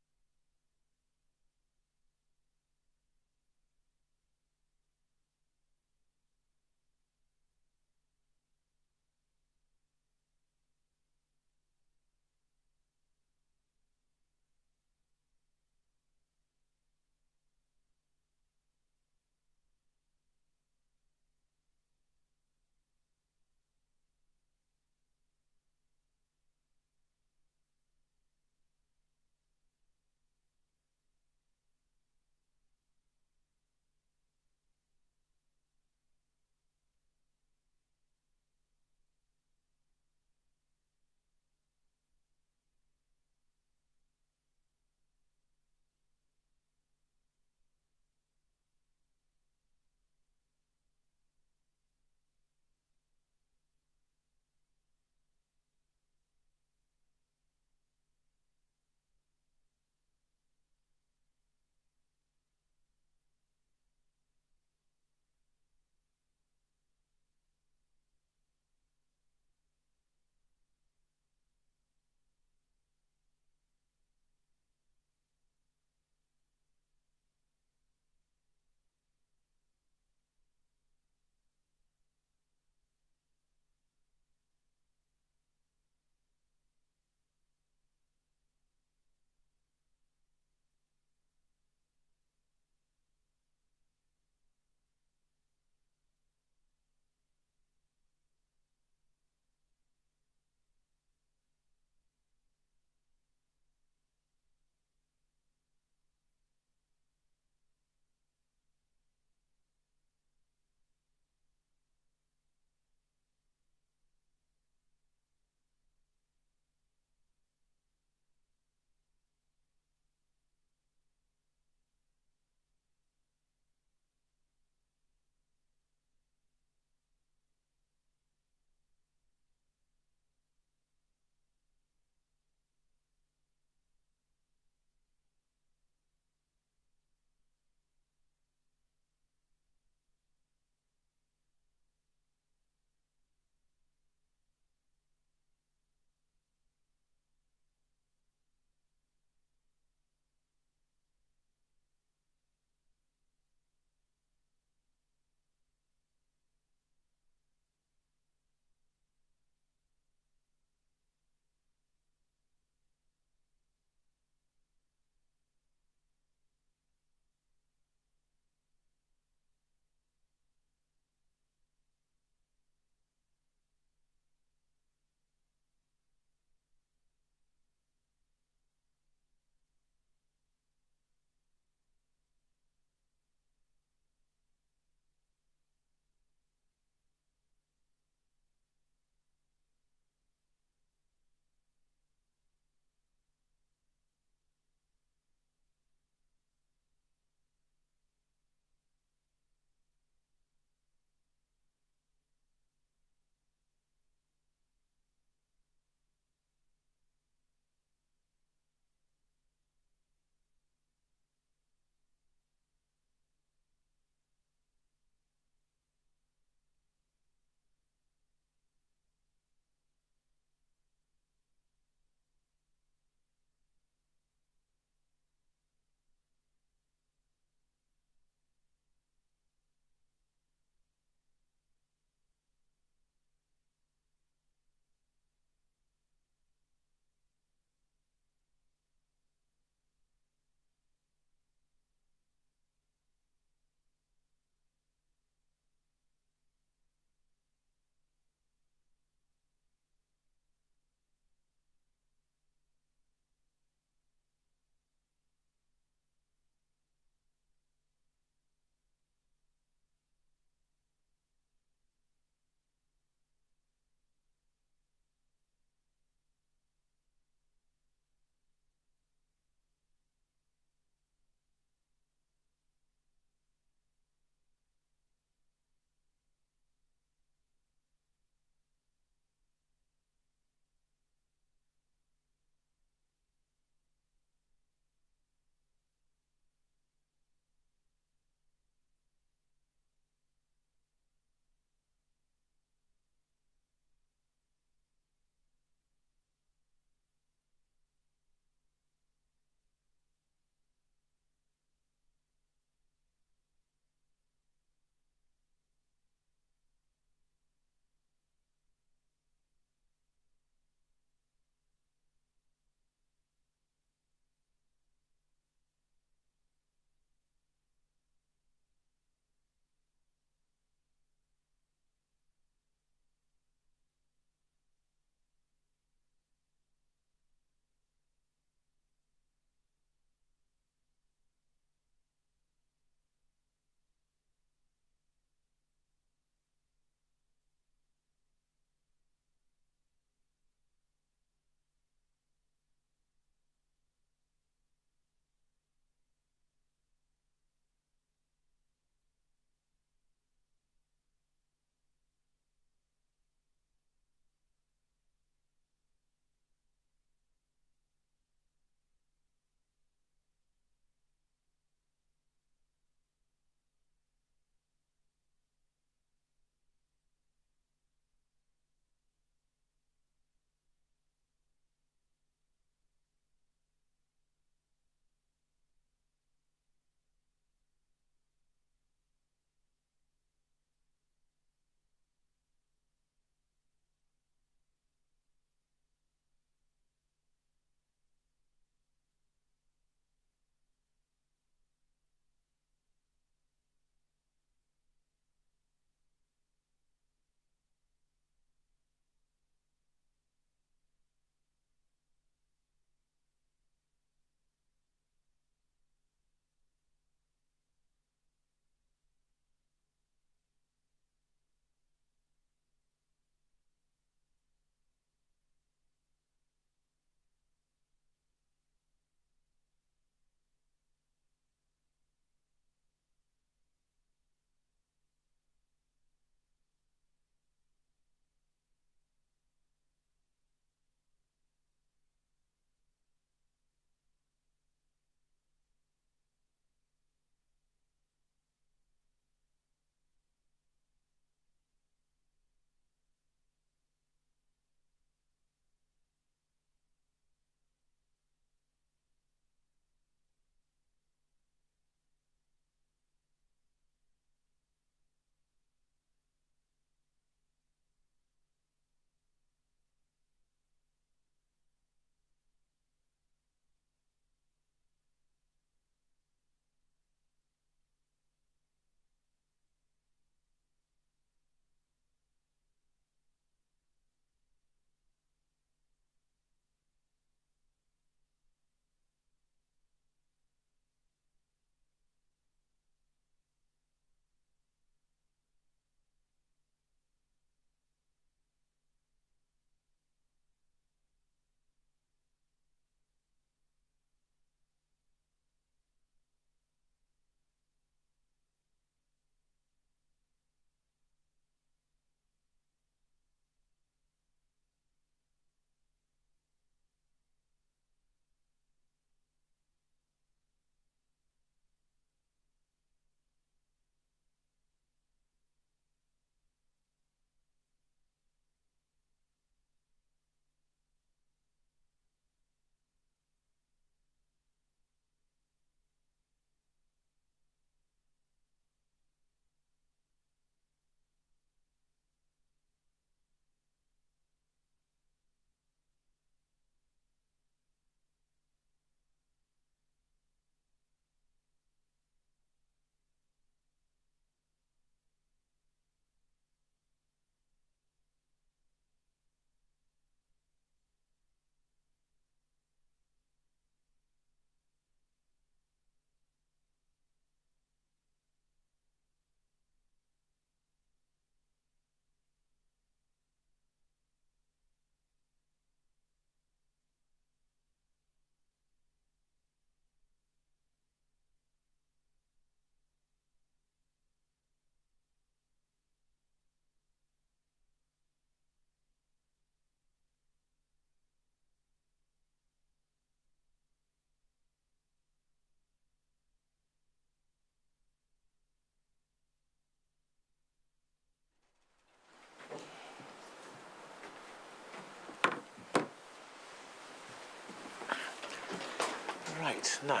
Right, now,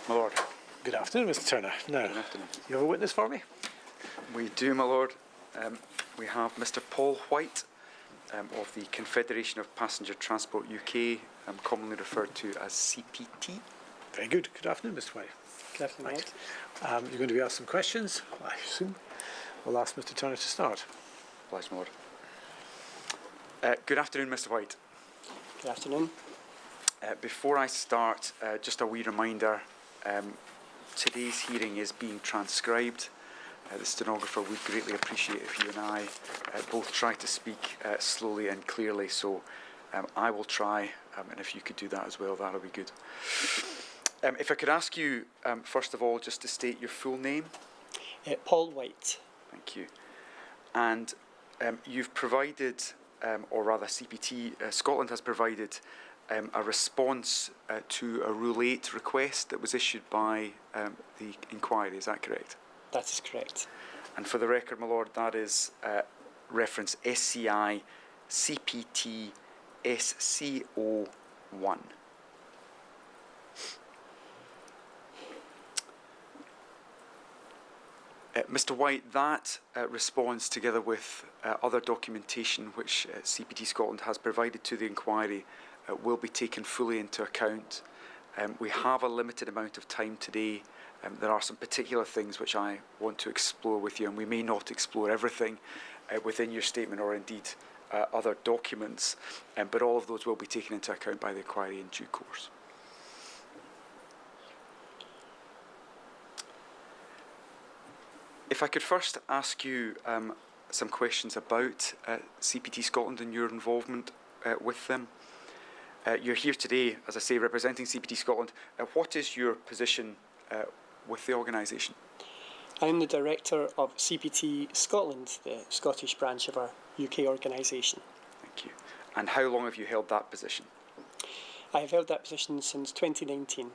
My lord. good afternoon, Mr. Turner. Now, Good afternoon. you have a witness for me? We do, my lord. We have Mr. Paul White of the Confederation of Passenger Transport UK, commonly referred to as CPT. Very good. Good afternoon, Mr. White. Good afternoon, Right. You're going to be asked some questions, I assume. We'll ask Mr. Turner to start. Obliged, my lord. Good afternoon, Mr. White. Good afternoon. Before I start, just a wee reminder, today's hearing is being transcribed. The stenographer would greatly appreciate if you and I both try to speak slowly and clearly, so I will try, and if you could do that as well, that would be good. If I could ask you, first of all, just to state your full name. Paul White. Thank you. And you've provided, or rather CPT Scotland has provided a response to a Rule 8 request that was issued by the inquiry, is that correct? That is correct. And for the record, my lord, that is reference SCI CPT SCO1. Mr. White, that response, together with other documentation which CPT Scotland has provided to the inquiry, will be taken fully into account. We have a limited amount of time today. There are some particular things which I want to explore with you, and we may not explore everything within your statement or indeed other documents, but all of those will be taken into account by the inquiry in due course. If I could first ask you some questions about CPT Scotland and your involvement with them. You're here today, as I say, representing CPT Scotland. What is your position with the organisation? I'm the director of CPT Scotland, the Scottish branch of our UK organisation. Thank you. And how long have you held that position? I have held that position since 2019.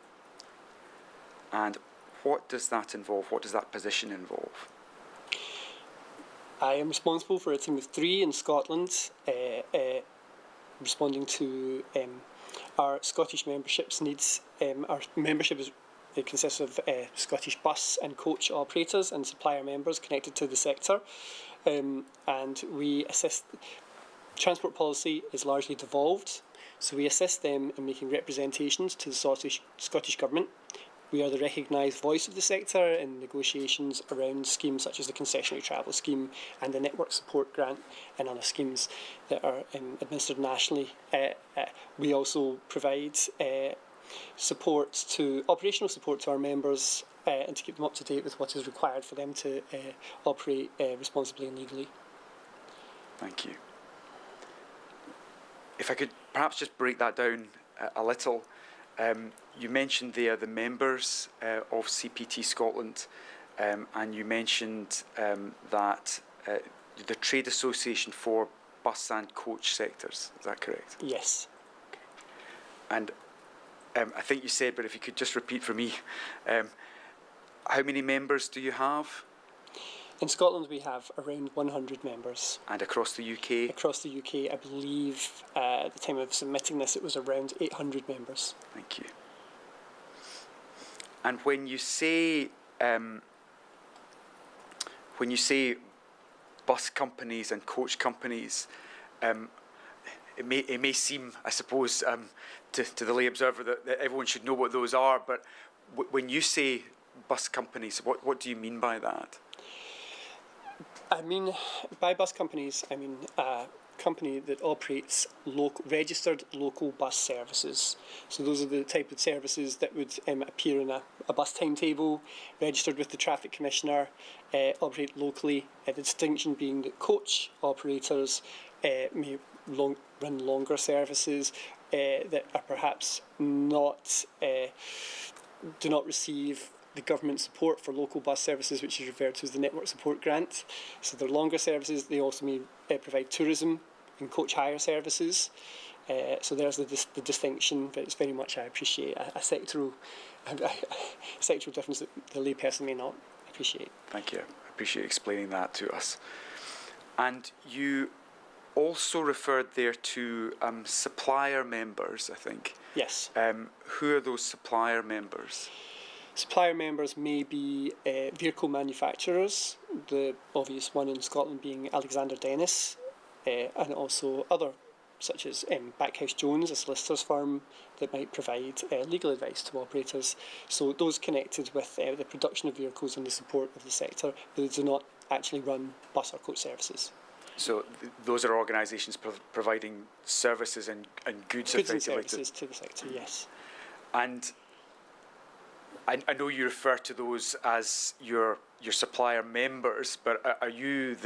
And what does that involve? What does that position involve? I am responsible for a team of 3 in Scotland, responding to our Scottish membership's needs. Our membership consists of Scottish bus and coach operators and supplier members connected to the sector, and we assist. Transport policy is largely devolved, so we assist them in making representations to the Scottish Government. We are the recognised voice of the sector in negotiations around schemes such as the concessionary travel scheme and the network support grant and other schemes that are administered nationally. We also provide operational support to our members and to keep them up to date with what is required for them to operate responsibly and legally. Thank you. If I could perhaps just break that down a little. You mentioned there the members of CPT Scotland, and you mentioned that the trade association for bus and coach sectors. Is that correct? Yes. Okay. And I think you said, but if you could just repeat for me, how many members do you have? In Scotland we have around 100 members. And across the UK? Across the UK, I believe at the time of submitting this it was around 800 members. Thank you. And when you say bus companies and coach companies, it may seem, I suppose, to the lay observer that everyone should know what those are, but when you say bus companies, what do you mean by that? I mean, by bus companies, I mean a company that operates registered local bus services. So those are the type of services that would appear in a bus timetable, registered with the Traffic Commissioner, operate locally. The distinction being that coach operators may run longer services that are perhaps do not receive the government support for local bus services, which is referred to as the network support grant. So they're longer services. They also may provide tourism and coach hire services. So there's the distinction, but it's very much, I appreciate, a sectoral difference that the layperson may not appreciate. Thank you. I appreciate explaining that to us. And you also referred there to supplier members, I think. Yes. Who are those supplier members? Supplier members may be vehicle manufacturers, the obvious one in Scotland being Alexander Dennis, and also other, such as Backhouse Jones, a solicitor's firm that might provide legal advice to operators. So those connected with the production of vehicles and the support of the sector, but they do not actually run bus or coach services. So those are organisations providing services and goods and effectively services to the sector, yes. And I know you refer to those as your supplier members, but are you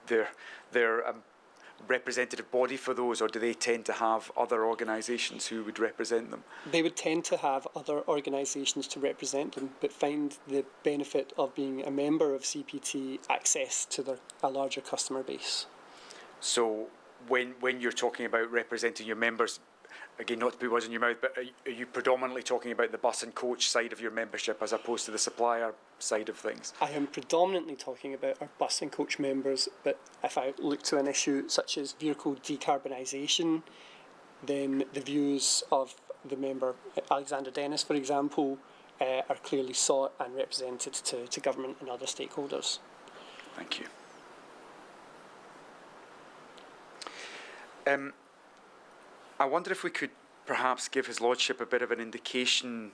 their representative body for those, or do they tend to have other organisations who would represent them? They would tend to have other organisations to represent them, but find the benefit of being a member of CPT access to a larger customer base. So when you're talking about representing your members, again, not to put words in your mouth, but are you predominantly talking about the bus and coach side of your membership as opposed to the supplier side of things? I am predominantly talking about our bus and coach members, but if I look to an issue such as vehicle decarbonisation, then the views of the member, Alexander Dennis, for example, are clearly sought and represented to government and other stakeholders. Thank you. I wonder if we could perhaps give His Lordship a bit of an indication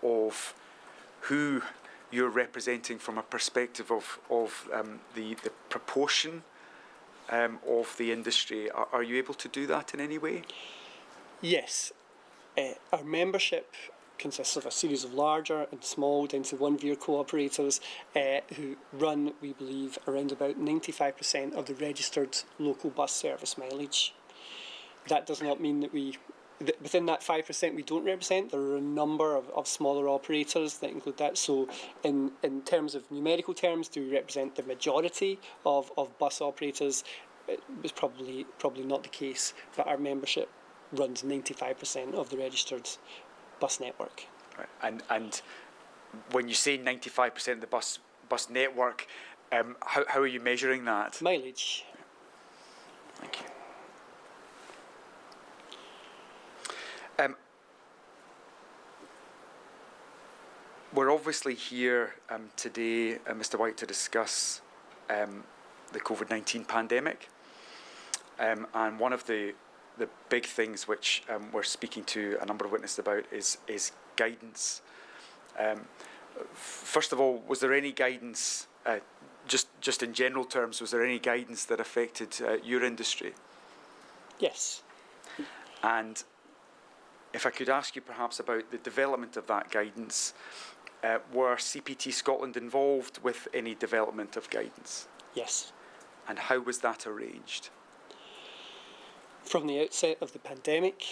of who you're representing from a perspective of the proportion of the industry. Are you able to do that in any way? Yes. Our membership consists of a series of larger and small down to one vehicle operators who run, we believe, around about 95% of the registered local bus service mileage. That does not mean that within that 5% we don't represent. There are a number of smaller operators that include that. So in terms of numerical terms, do we represent the majority of bus operators? It was probably not the case, but our membership runs 95% of the registered bus network. Right. And when you say 95% of the bus network, how are you measuring that? Mileage. Thank you. We're obviously here today, Mr. White, to discuss the COVID-19 pandemic. And one of the big things which we're speaking to a number of witnesses about is guidance. First of all, was there any guidance, just in general terms, was there any guidance that affected your industry? Yes. And if I could ask you perhaps about the development of that guidance, were CPT Scotland involved with any development of guidance? Yes. And how was that arranged? From the outset of the pandemic,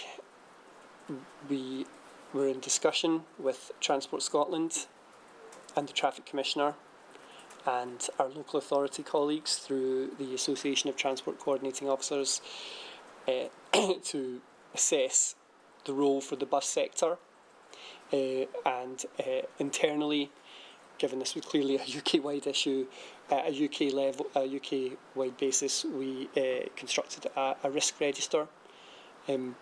we were in discussion with Transport Scotland and the Traffic Commissioner and our local authority colleagues through the Association of Transport Coordinating Officers to assess the role for the bus sector. And internally, given this was clearly a UK-wide issue, at a UK-wide basis, we constructed a risk register, and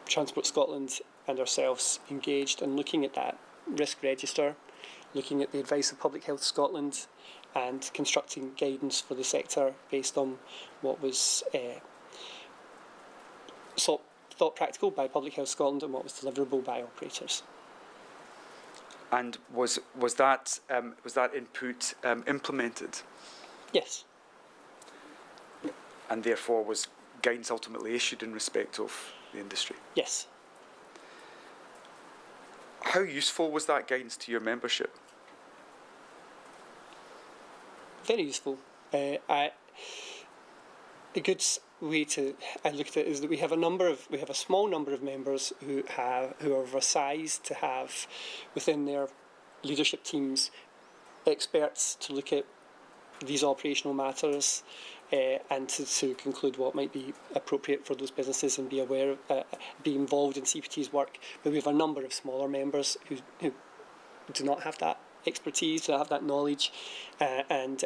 Transport Scotland and ourselves engaged in looking at that risk register, looking at the advice of Public Health Scotland, and constructing guidance for the sector based on what was thought practical by Public Health Scotland and what was deliverable by operators. And was that input implemented? Yes. And therefore was guidance ultimately issued in respect of the industry? Yes. How useful was that guidance to your membership? Very useful. A good way I looked at it is that we have a small number of members who are of a size to have within their leadership teams experts to look at these operational matters and to conclude what might be appropriate for those businesses and be aware of, be involved in CPT's work. But we have a number of smaller members who do not have that expertise, to have that knowledge, and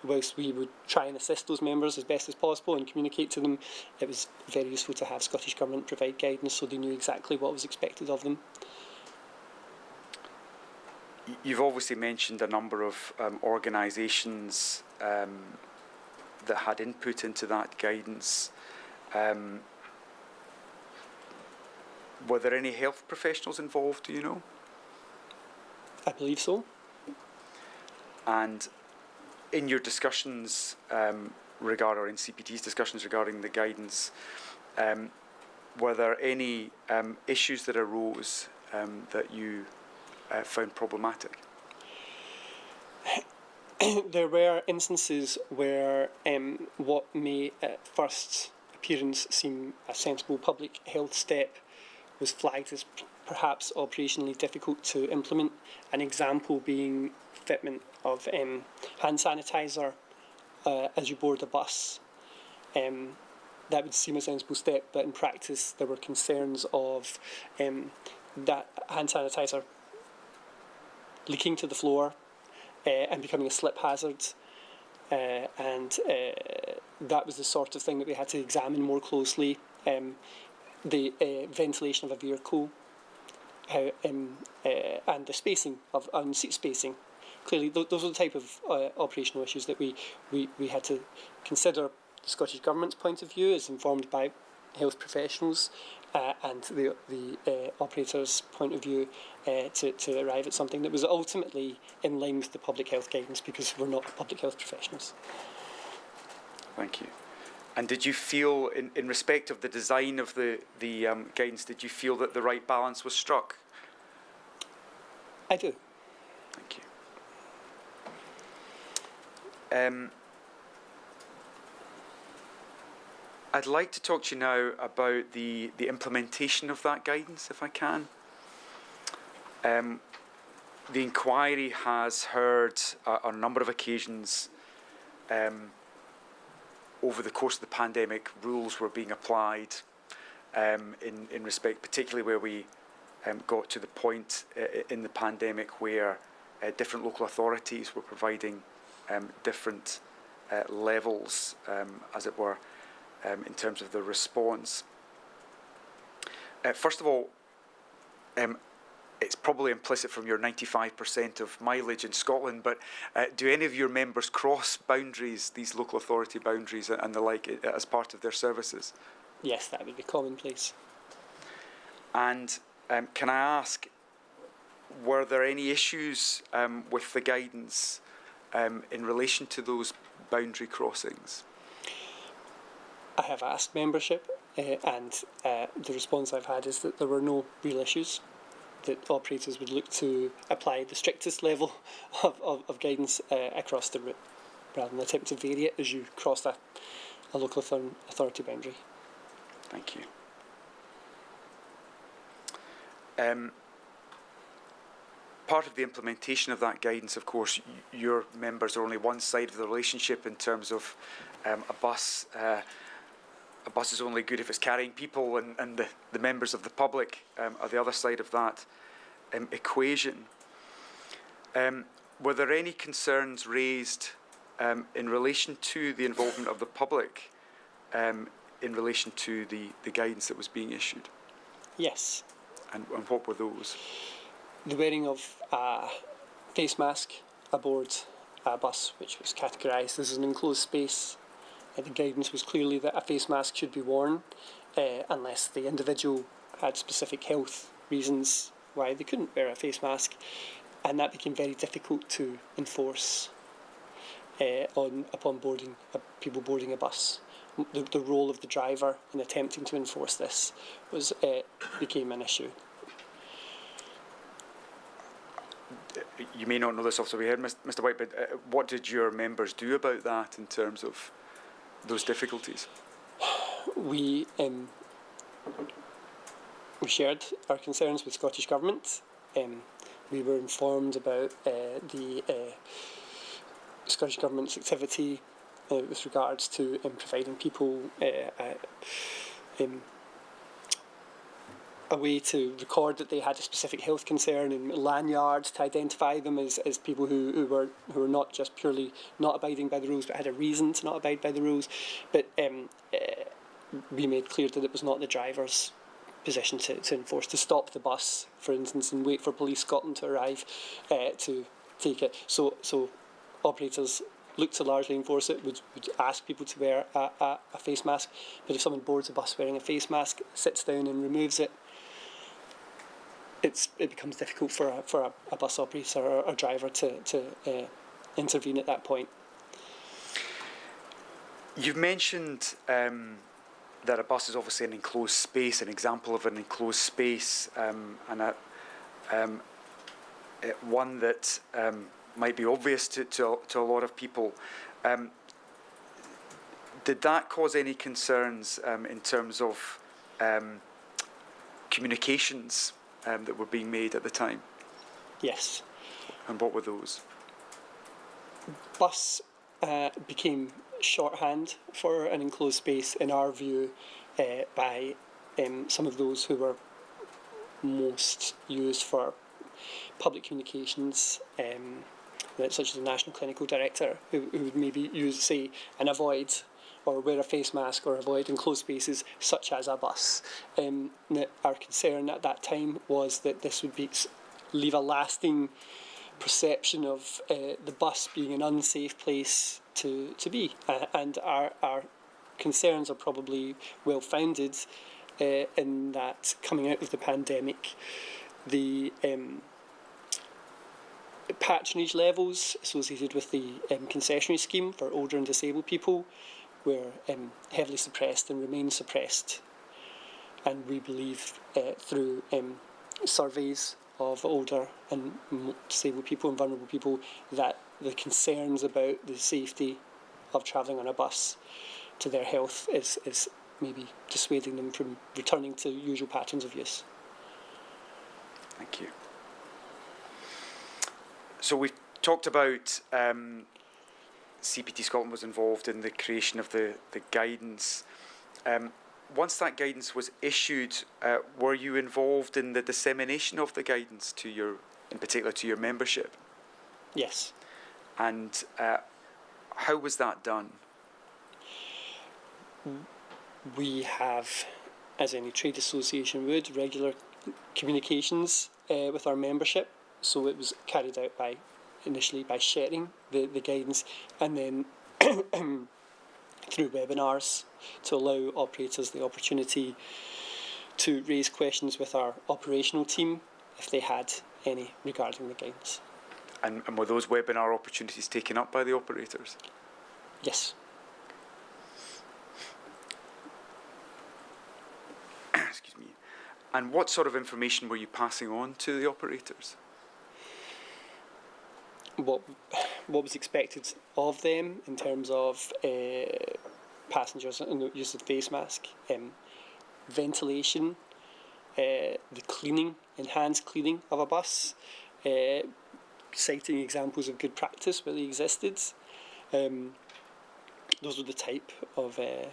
whilst we would try and assist those members as best as possible and communicate to them, it was very useful to have Scottish Government provide guidance so they knew exactly what was expected of them. You've obviously mentioned a number of organisations that had input into that guidance. Were there any health professionals involved, do you know? I believe so. And in your discussions or in CPT's discussions regarding the guidance, were there any issues that arose that you found problematic? There were instances where what may at first appearance seem a sensible public health step was flagged as perhaps operationally difficult to implement. An example being fitment of hand sanitizer as you board a bus. That would seem a sensible step, but in practice there were concerns of that hand sanitizer leaking to the floor and becoming a slip hazard, and that was the sort of thing that we had to examine more closely. The ventilation of a vehicle, how, and the spacing of seat spacing. Clearly, those are the type of operational issues that we had to consider. The Scottish Government's point of view is informed by health professionals, and the operator's point of view to arrive at something that was ultimately in line with the public health guidance, because we're not public health professionals. Thank you. And did you feel, in respect of the design of the guidance, did you feel that the right balance was struck? I do. Thank you. I'd like to talk to you now about the implementation of that guidance, if I can. The inquiry has heard on a number of occasions over the course of the pandemic, rules were being applied in respect, particularly where we got to the point in the pandemic where different local authorities were providing different levels, as it were, in terms of the response. First of all, it's probably implicit from your 95% of mileage in Scotland, but do any of your members cross boundaries, these local authority boundaries and the like, as part of their services? Yes, that would be commonplace. And can I ask, were there any issues with the guidance in relation to those boundary crossings? I have asked membership, and the response I've had is that there were no real issues, that operators would look to apply the strictest level of guidance across the route, rather than attempt to vary it as you cross a local authority boundary. Thank you. Part of the implementation of that guidance, of course, your members are only one side of the relationship in terms of a bus. A bus is only good if it's carrying people, and the members of the public are the other side of that equation. Were there any concerns raised in relation to the involvement of the public in relation to the guidance that was being issued? Yes. And what were those? The wearing of a face mask aboard a bus, which was categorised as an enclosed space. The guidance was clearly that a face mask should be worn unless the individual had specific health reasons why they couldn't wear a face mask, and that became very difficult to enforce upon boarding people boarding a bus. The role of the driver in attempting to enforce this became an issue. You may not know this off the top of your head, Mr. White, but what did your members do about that in terms of those difficulties? We shared our concerns with Scottish Government. We were informed about the Scottish Government's activity with regards to providing people a way to record that they had a specific health concern and lanyards to identify them as people who were not just purely not abiding by the rules but had a reason to not abide by the rules. But we made clear that it was not the driver's position to enforce, to stop the bus, for instance, and wait for Police Scotland to arrive to take it. So operators look to largely enforce it, would ask people to wear a face mask, but if someone boards a bus wearing a face mask, sits down and removes it, it becomes difficult for a bus operator or driver to intervene at that point. You've mentioned that a bus is obviously an enclosed space, an example of an enclosed space, and one that might be obvious to a lot of people. Did that cause any concerns in terms of communications that were being made at the time? Yes. And what were those? Bus became shorthand for an enclosed space, in our view, by some of those who were most used for public communications, such as the National Clinical Director, who would maybe use, say, and avoid or wear a face mask or avoid enclosed spaces such as a bus. Our concern at that time was that this would leave a lasting perception of the bus being an unsafe place to be, and our concerns are probably well founded in that coming out of the pandemic, the patronage levels associated with the concessionary scheme for older and disabled people were heavily suppressed and remain suppressed, and we believe through surveys of older and disabled people and vulnerable people that the concerns about the safety of travelling on a bus to their health is maybe dissuading them from returning to usual patterns of use. Thank you. So we've talked about CPT Scotland was involved in the creation of the guidance. Once that guidance was issued, were you involved in the dissemination of the guidance in particular to your membership? Yes. And how was that done? We have, as any trade association would, regular communications with our membership. So it was carried out initially by sharing the guidance, and then through webinars to allow operators the opportunity to raise questions with our operational team if they had any regarding the guidance. And were those webinar opportunities taken up by the operators? Yes. Excuse me. And what sort of information were you passing on to the operators? What was expected of them in terms of passengers and the use of face mask, ventilation, the cleaning, enhanced cleaning of a bus, citing examples of good practice where they existed. Those were the type of the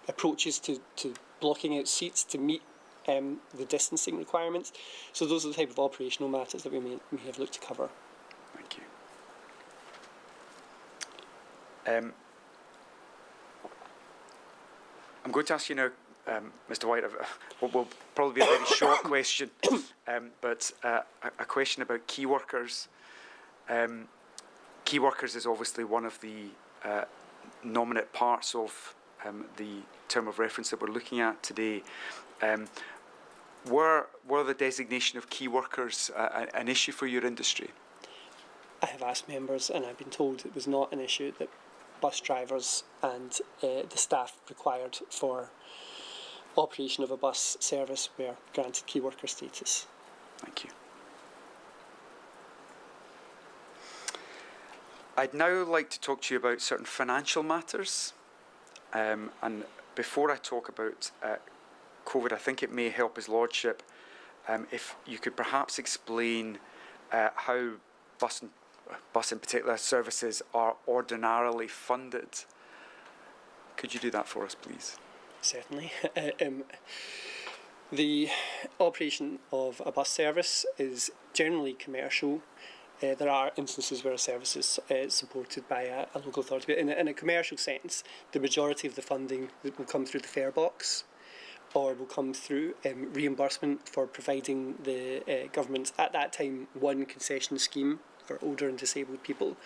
approaches to blocking out seats to meet the distancing requirements. So those are the type of operational matters that we may have looked to cover. Thank you. I'm going to ask you now, Mr. White, what will probably be a very short question, but a question about key workers. Key workers is obviously one of the nominate parts of the term of reference that we're looking at today. Were the designation of key workers an issue for your industry? I have asked members, and I've been told it was not an issue, that bus drivers and the staff required for operation of a bus service were granted key worker status. Thank you. I'd now like to talk to you about certain financial matters. And before I talk about COVID, I think it may help His Lordship if you could perhaps explain how bus in particular services are ordinarily funded. Could you do that for us, please? Certainly. The operation of a bus service is generally commercial. There are instances where a service is supported by a local authority, but in a commercial sense, the majority of the funding will come through the fare box, or will come through reimbursement for providing the government, at that time, one concession scheme for older and disabled people.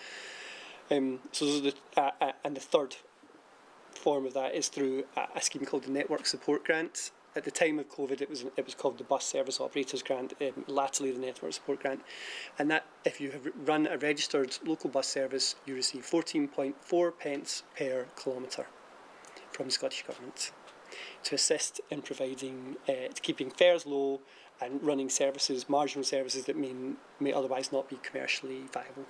So those are and the third form of that is through a scheme called the Network Support Grant. At the time of COVID, it was called the Bus Service Operators Grant, latterly the Network Support Grant. And that, if you have run a registered local bus service, you receive 14.4 pence per kilometre from the Scottish Government to assist in providing, keeping fares low and running services, marginal services that may otherwise not be commercially viable.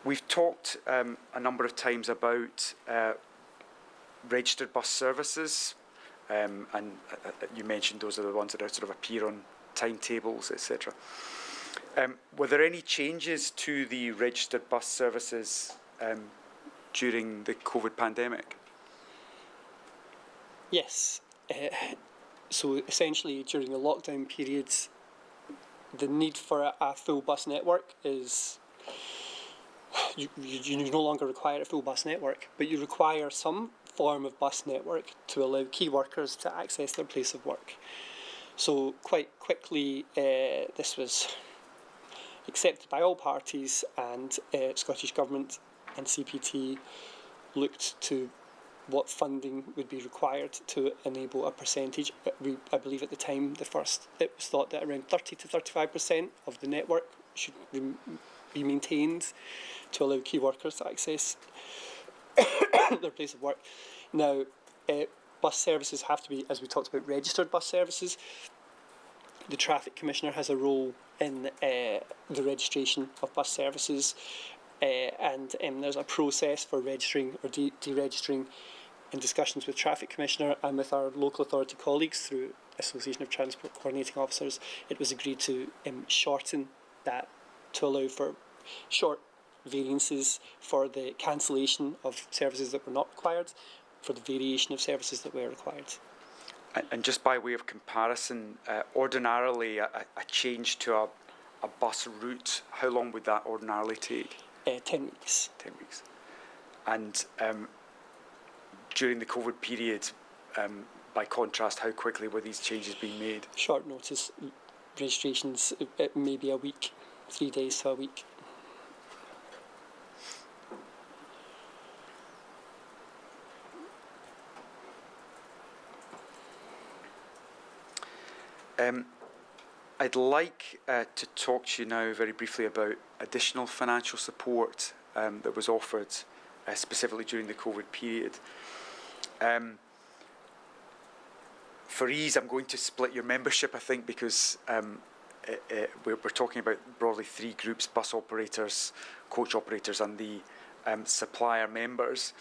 We've talked a number of times about registered bus services, and you mentioned those are the ones that sort of appear on timetables, etc. Were there any changes to the registered bus services during the COVID pandemic? Yes. So essentially, during the lockdown periods, the need for a full bus network is you no longer require a full bus network, but you require some form of bus network to allow key workers to access their place of work. So quite quickly, this was accepted by all parties, and Scottish Government and CPT looked to what funding would be required to enable a percentage. I believe at the time, it was thought that around 30 to 35% of the network should be maintained to allow key workers to access their place of work. Now, bus services have to be, as we talked about, registered bus services. The Traffic Commissioner has a role in the registration of bus services, and there's a process for registering or deregistering. In discussions with Traffic Commissioner and with our local authority colleagues through Association of Transport Coordinating Officers, it was agreed to shorten that to allow for short variances for the cancellation of services that were not required, for the variation of services that were required. And just by way of comparison, ordinarily a change to a bus route, how long would that ordinarily take? 10 weeks. 10 weeks. And during the COVID period, by contrast, how quickly were these changes being made? Short notice registrations, maybe a week, 3 days to a week. I'd like to talk to you now very briefly about additional financial support that was offered specifically during the COVID period. For ease, I'm going to split your membership, I think, because we're talking about broadly three groups: bus operators, coach operators, and the supplier members.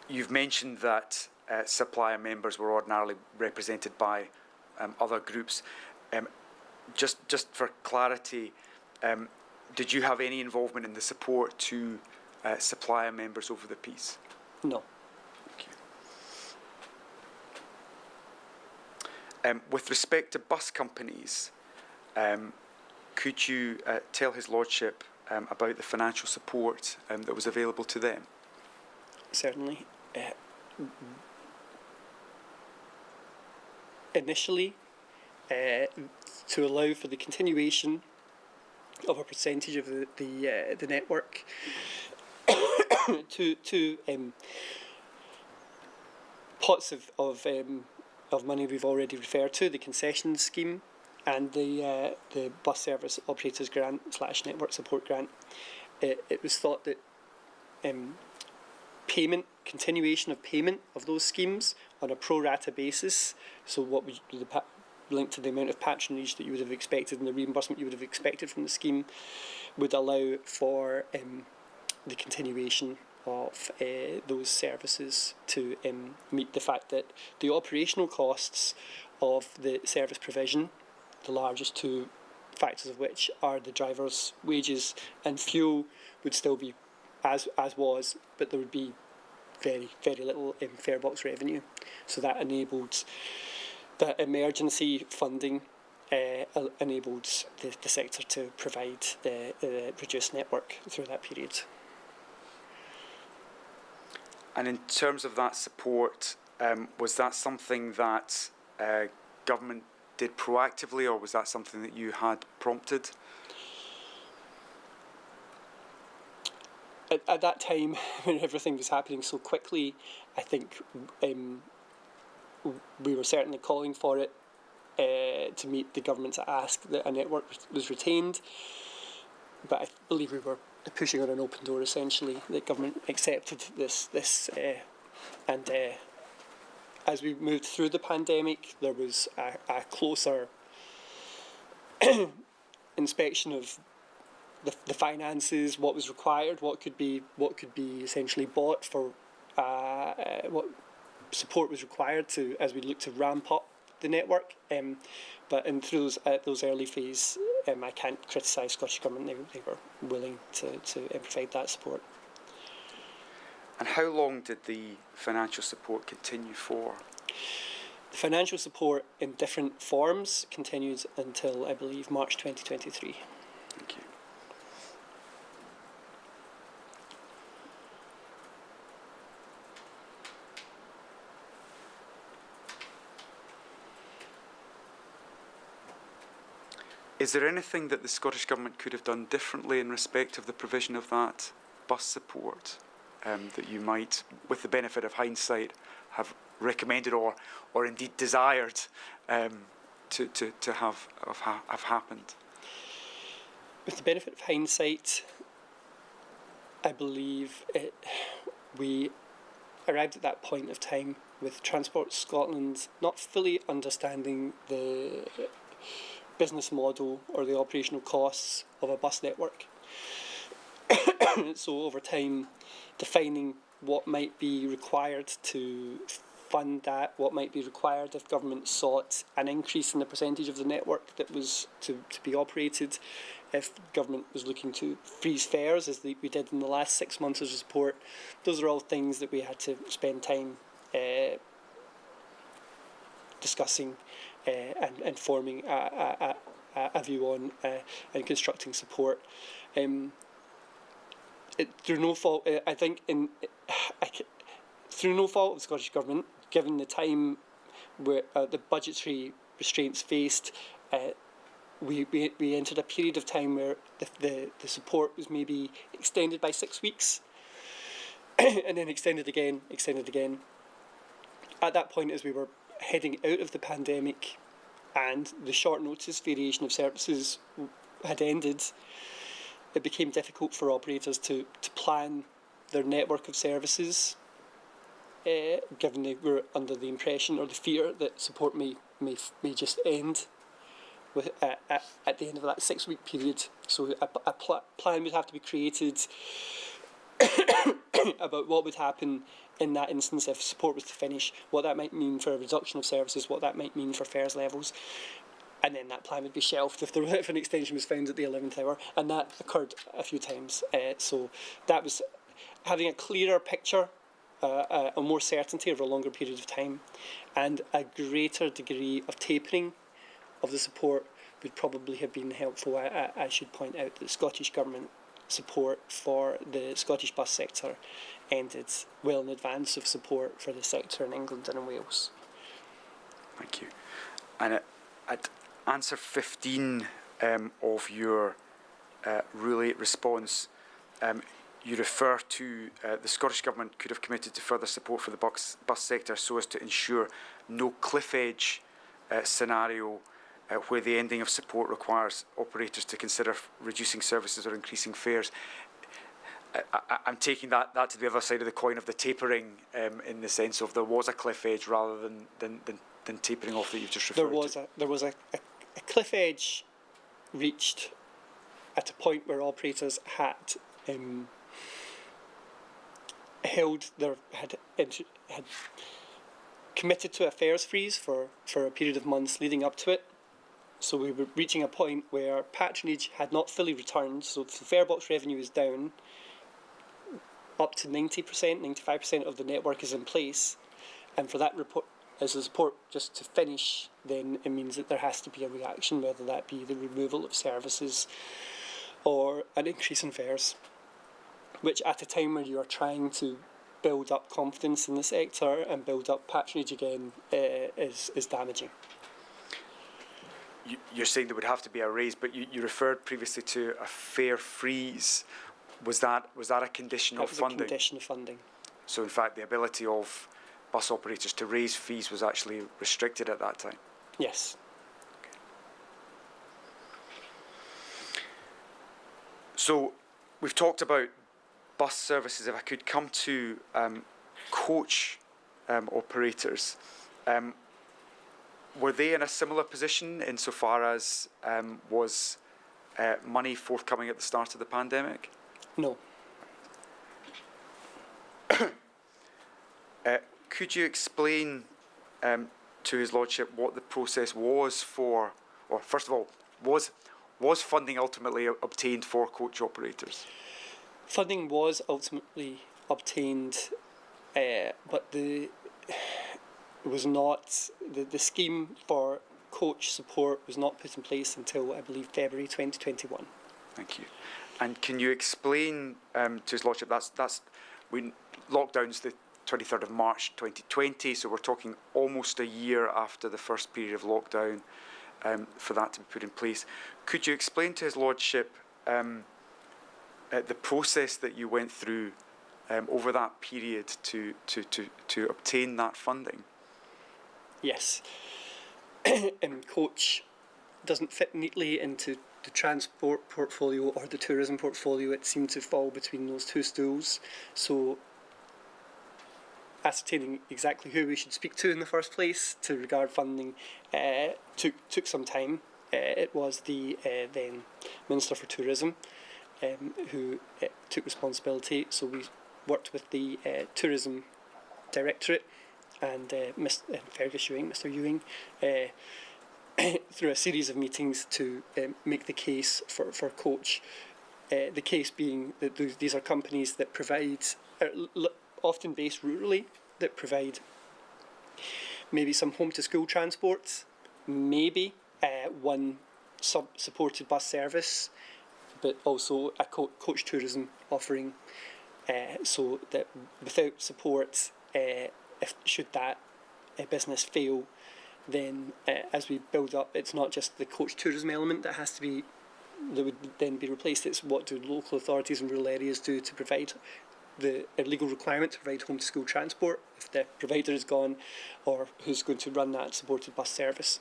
You've mentioned that supplier members were ordinarily represented by other groups. Just for clarity, did you have any involvement in the support to supplier members over the piece? No. Okay. With respect to bus companies, could you tell His Lordship about the financial support that was available to them? Certainly. Initially, to allow for the continuation of a percentage of the network, two pots of money we've already referred to: the concession scheme and the bus service operators grant / network support grant. It was thought that continuation of payment of those schemes on a pro rata basis, so what would linked to the amount of patronage that you would have expected and the reimbursement you would have expected from the scheme, would allow for the continuation of those services to meet the fact that the operational costs of the service provision, the largest two factors of which are the drivers' wages, and fuel would still be as was, but there would be very little fare box revenue. So that enabled that emergency funding. Enabled the sector to provide the reduced network through that period. And in terms of that support, was that something that government did proactively, or was that something that you had prompted? At that time, when everything was happening so quickly, I think we were certainly calling for it to meet the government's ask that a network was retained. But I believe we were pushing on an open door, essentially. The government accepted this and as we moved through the pandemic, there was a closer inspection of the finances, what was required, what could be essentially bought for what support was required to as we looked to ramp up the network. But through those early phase, I can't criticise Scottish Government. They were willing to provide that support. And how long did the financial support continue for? The financial support in different forms continued until, I believe, March 2023. Thank you. Is there anything that the Scottish Government could have done differently in respect of the provision of that bus support that you might, with the benefit of hindsight, have recommended or indeed desired to have happened? With the benefit of hindsight, I believe we arrived at that point of time with Transport Scotland not fully understanding the business model or the operational costs of a bus network. So over time, defining what might be required to fund that, what might be required if government sought an increase in the percentage of the network that was to be operated, if government was looking to freeze fares, as we did in the last 6 months of support. Those are all things that we had to spend time discussing and forming a view on and constructing support. Through no fault, I think, through no fault of the Scottish Government, given the time where the budgetary restraints faced, we entered a period of time where the support was maybe extended by 6 weeks, and then extended again. At that point, as we were heading out of the pandemic and the short notice variation of services had ended, it became difficult for operators to plan their network of services, given they were under the impression or the fear that support may just end with at the end of that 6 week period. So a plan would have to be created about what would happen in that instance if support was to finish, what that might mean for a reduction of services, what that might mean for fares levels. And then that plan would be shelved if an extension was found at the 11th hour, and that occurred a few times. So that was having a clearer picture, a more certainty over a longer period of time, and a greater degree of tapering of the support would probably have been helpful. I should point out that the Scottish Government support for the Scottish bus sector ended well in advance of support for the sector in England and in Wales. Thank you. And at answer 15 of your Rule 8 response, you refer to the Scottish Government could have committed to further support for the bus sector so as to ensure no cliff edge scenario where the ending of support requires operators to consider reducing services or increasing fares. I'm taking that to the other side of the coin of the tapering, in the sense of there was a cliff edge rather than tapering off that you've just referred to. There was a cliff edge reached at a point where operators had had committed to a fares freeze for a period of months leading up to it. So we were reaching a point where patronage had not fully returned, so the fare box revenue is down. Up to 90%, 95% of the network is in place, and for that report as a support just to finish, then it means that there has to be a reaction, whether that be the removal of services or an increase in fares, which at a time when you are trying to build up confidence in the sector and build up patronage again is damaging. You're saying there would have to be a raise, but you referred previously to a fare freeze. Was that a condition of funding? That was a condition of funding. So in fact, the ability of bus operators to raise fees was actually restricted at that time? Yes. So we've talked about bus services. If I could come to coach operators, were they in a similar position insofar as was money forthcoming at the start of the pandemic? No. Could you explain to His Lordship what the process was for, or first of all, was funding ultimately obtained for coach operators? Funding was ultimately obtained, but it was not the scheme for coach support was not put in place until I believe February 2021. Thank you. And can you explain to His Lordship lockdown's the 23rd of March 2020, so we're talking almost a year after the first period of lockdown for that to be put in place. Could you explain to His Lordship the process that you went through over that period to obtain that funding? Yes. Coach doesn't fit neatly into the transport portfolio or the tourism portfolio. It seemed to fall between those two stools. So ascertaining exactly who we should speak to in the first place to regard funding took some time. It was the then Minister for Tourism who took responsibility. So we worked with the Tourism Directorate and Mr. Ewing through a series of meetings to make the case for coach. The case being that these are companies that provide, often based rurally, that provide maybe some home to school transport, maybe one supported bus service, but also a coach tourism offering, so that without support, should that business fail, then as we build up, it's not just the coach tourism element that would then be replaced. It's what do local authorities in rural areas do to provide the legal requirement to provide home to school transport if the provider is gone, or who's going to run that supported bus service.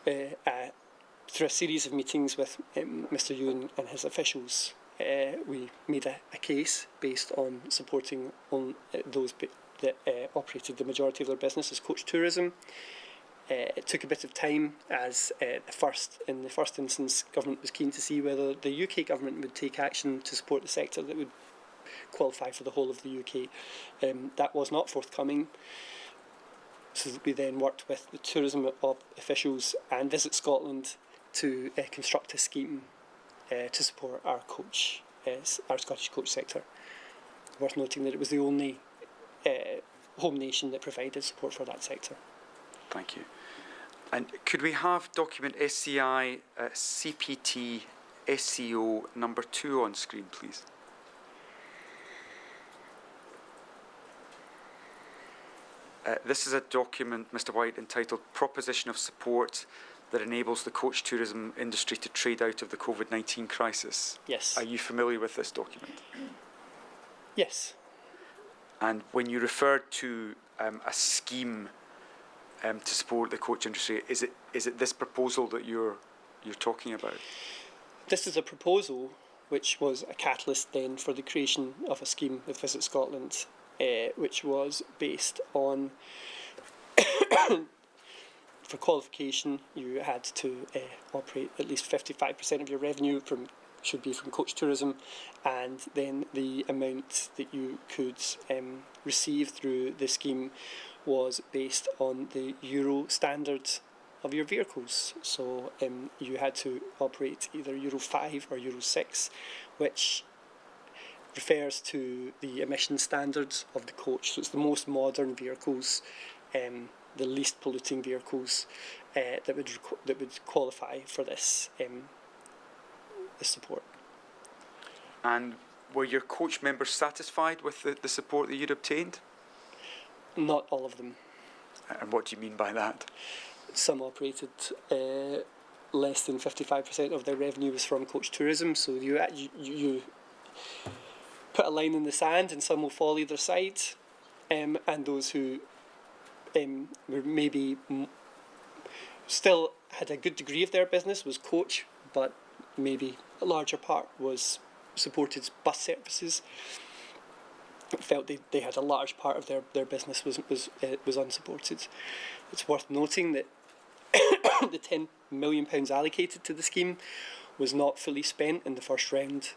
Through a series of meetings with Mr. Ewing and his officials, we made a case based on supporting on those that operated the majority of their business as coach tourism. It took a bit of time, as in the first instance, government was keen to see whether the UK government would take action to support the sector that would qualify for the whole of the UK. That was not forthcoming. So we then worked with the tourism officials and Visit Scotland to construct a scheme to support our Scottish coach sector. Worth noting that it was the only home nation that provided support for that sector. Thank you. And could we have document SCI CPT SCO number 2 on screen, please? This is a document, Mr. White, entitled Proposition of Support that enables the coach tourism industry to trade out of the COVID-19 crisis. Yes. Are you familiar with this document? Yes. And when you referred to a scheme to support the coach industry, is it this proposal that you're talking about? This is a proposal which was a catalyst then for the creation of a scheme with Visit Scotland, which was based on for qualification you had to operate at least 55% of your revenue should be from coach tourism, and then the amount that you could receive through the scheme was based on the Euro standard of your vehicles. So you had to operate either Euro 5 or Euro 6, which refers to the emission standards of the coach. So it's the most modern vehicles, the least polluting vehicles that would qualify for this this support. And were your coach members satisfied with the support that you'd obtained? Not all of them. And what do you mean by that? Some operated less than 55% of their revenue was from coach tourism. So you put a line in the sand, and some will fall either side. And those who were maybe still had a good degree of their business was coach, but maybe a larger part was supported bus services. Felt they had a large part of their business was unsupported. It's worth noting that the £10 million allocated to the scheme was not fully spent in the first round.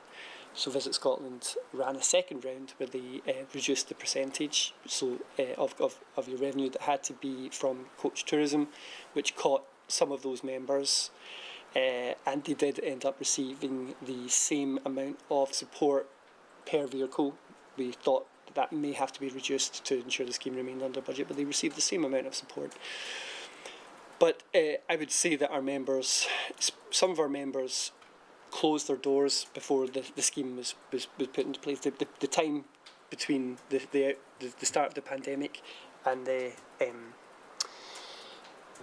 So Visit Scotland ran a second round where they reduced the percentage of your revenue that had to be from coach tourism, which caught some of those members, and they did end up receiving the same amount of support per vehicle. We thought that may have to be reduced to ensure the scheme remained under budget, but they received the same amount of support. But I would say that some of our members closed their doors before the scheme was put into place. The time between the start of the pandemic and the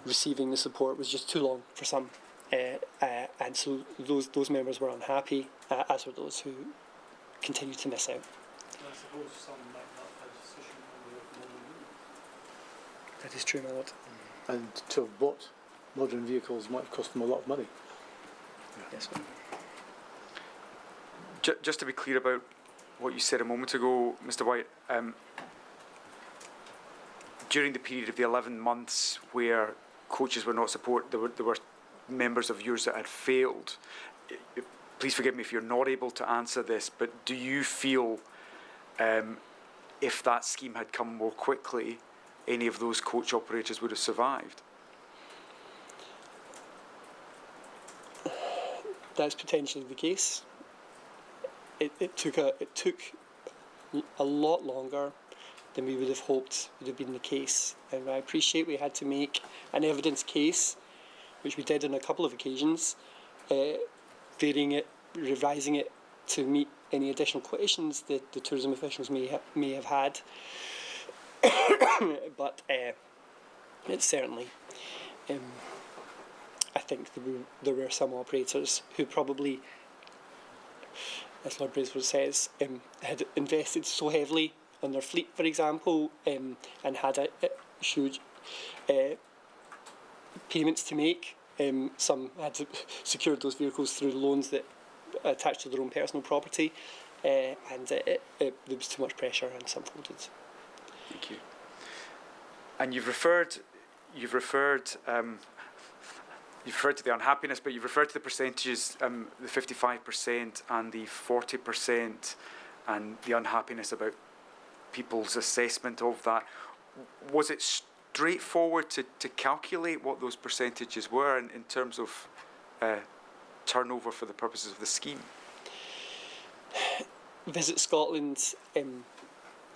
receiving the support was just too long for some, and so those members were unhappy, as were those who continued to miss out. I suppose some might not have a decision on the modern. That is true, my lord. And to have bought modern vehicles might have cost them a lot of money. Yes. Just to be clear about what you said a moment ago, Mr. White, during the period of the 11 months where coaches were not supported, there were members of yours that had failed. Please forgive me if you're not able to answer this, but do you feel if that scheme had come more quickly, any of those coach operators would have survived? That's potentially the case. It took a lot longer than we would have hoped would have been the case, and I appreciate we had to make an evidence case, which we did on a couple of occasions, varying it, revising it to meet any additional questions that the tourism officials may have had. But it's certainly, I think there were some operators who probably, as Lord Brailsford says, had invested so heavily on their fleet, for example, and had a huge payments to make. Some had secured those vehicles through loans that attached to their own personal property, and there was too much pressure, and some folded. Thank you. And you've referred to the unhappiness, but you've referred to the percentages, the 55% and the 40%, and the unhappiness about people's assessment of that. Was it straightforward to calculate what those percentages were in terms of turnover for the purposes of the scheme? Visit Scotland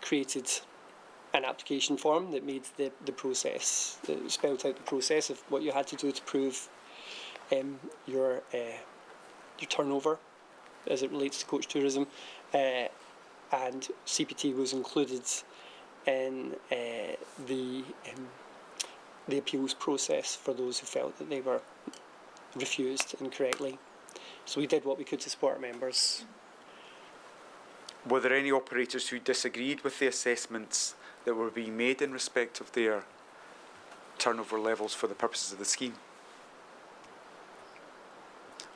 created an application form that made the process, that spelled out the process of what you had to do to prove your turnover as it relates to coach tourism, and CPT was included in the appeals process for those who felt that they were refused incorrectly. So we did what we could to support our members. Were there any operators who disagreed with the assessments that were being made in respect of their turnover levels for the purposes of the scheme?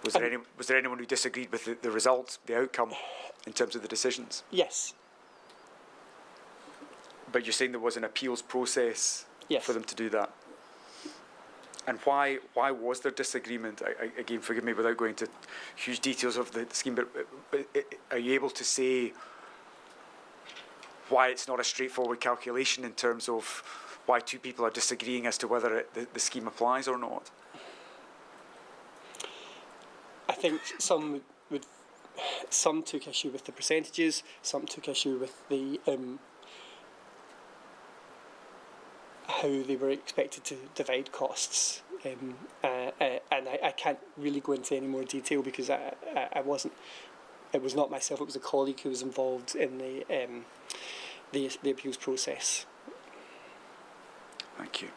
Was there anyone who disagreed with the results, the outcome, in terms of the decisions? Yes. But you're saying there was an appeals process for them to do that? And why was there disagreement? Again, forgive me without going into huge details of the scheme, but are you able to say why it's not a straightforward calculation in terms of why two people are disagreeing as to whether the scheme applies or not? I think some took issue with the percentages, some took issue with the how they were expected to divide costs, and I can't really go into any more detail because I wasn't. It was not myself. It was a colleague who was involved in the appeals process. Thank you.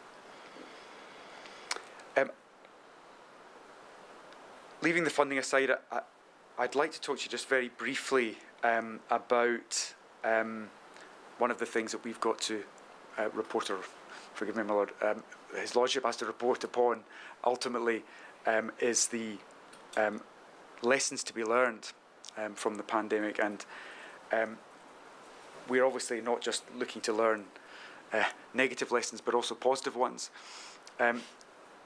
Leaving the funding aside, I'd like to talk to you just very briefly about one of the things that we've got to report, or forgive me, my lord, His Lordship has to report upon ultimately is the lessons to be learned from the pandemic. And we're obviously not just looking to learn negative lessons, but also positive ones.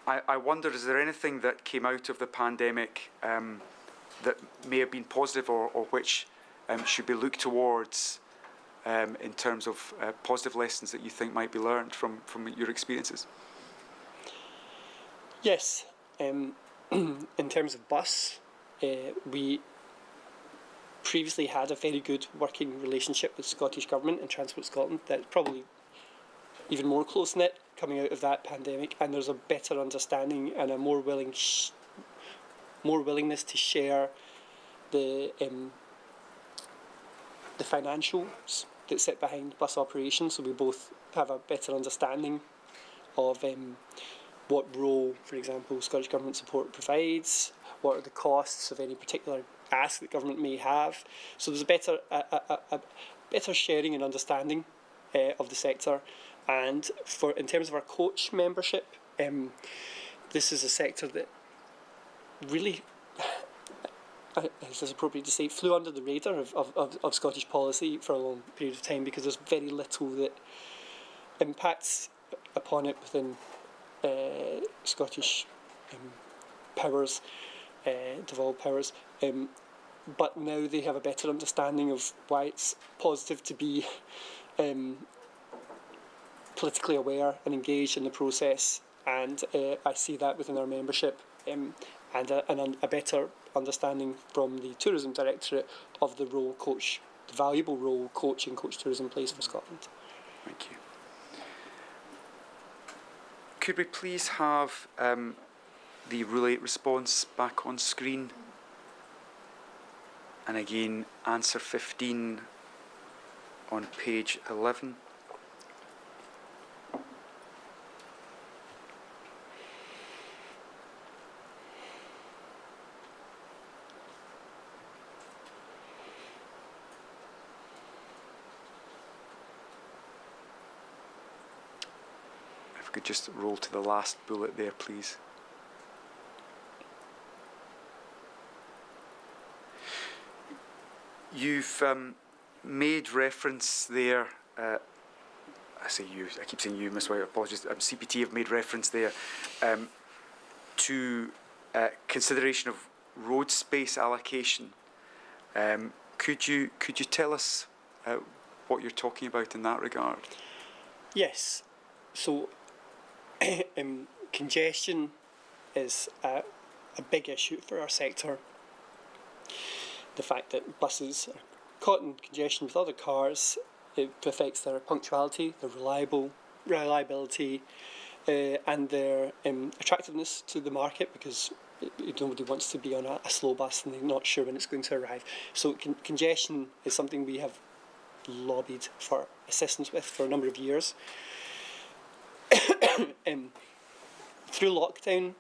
I wonder, is there anything that came out of the pandemic that may have been positive, or which should be looked towards in terms of positive lessons that you think might be learned from your experiences? Yes. In terms of bus, we previously had a very good working relationship with Scottish Government and Transport Scotland. That's probably even more close-knit coming out of that pandemic, and there's a better understanding and a more willingness to share the financials that sit behind bus operations. So we both have a better understanding of what role, for example, Scottish Government support provides, what are the costs of any particular ask that government may have. So there's a better sharing and understanding of the sector. And in terms of our coach membership, this is a sector that really, as is appropriate to say, flew under the radar of Scottish policy for a long period of time, because there's very little that impacts upon it within Scottish powers, devolved powers. But now they have a better understanding of why it's positive to be politically aware and engaged in the process, and I see that within our membership, and a better understanding from the Tourism Directorate of the valuable role coach and coach tourism plays for Scotland. Thank you. Could we please have the Rule 8 response back on screen? And again, answer 15 on page 11. If we could just roll to the last bullet there, please. You've made reference there, I say you, I keep saying you, Miss White, apologies, CPT have made reference there to consideration of road space allocation. Could you tell us what you're talking about in that regard? Yes. So congestion is a big issue for our sector. The fact that buses are caught in congestion with other cars, it affects their punctuality, their reliability, and their attractiveness to the market, because nobody wants to be on a slow bus and they're not sure when it's going to arrive. So congestion is something we have lobbied for assistance with for a number of years. Through lockdown,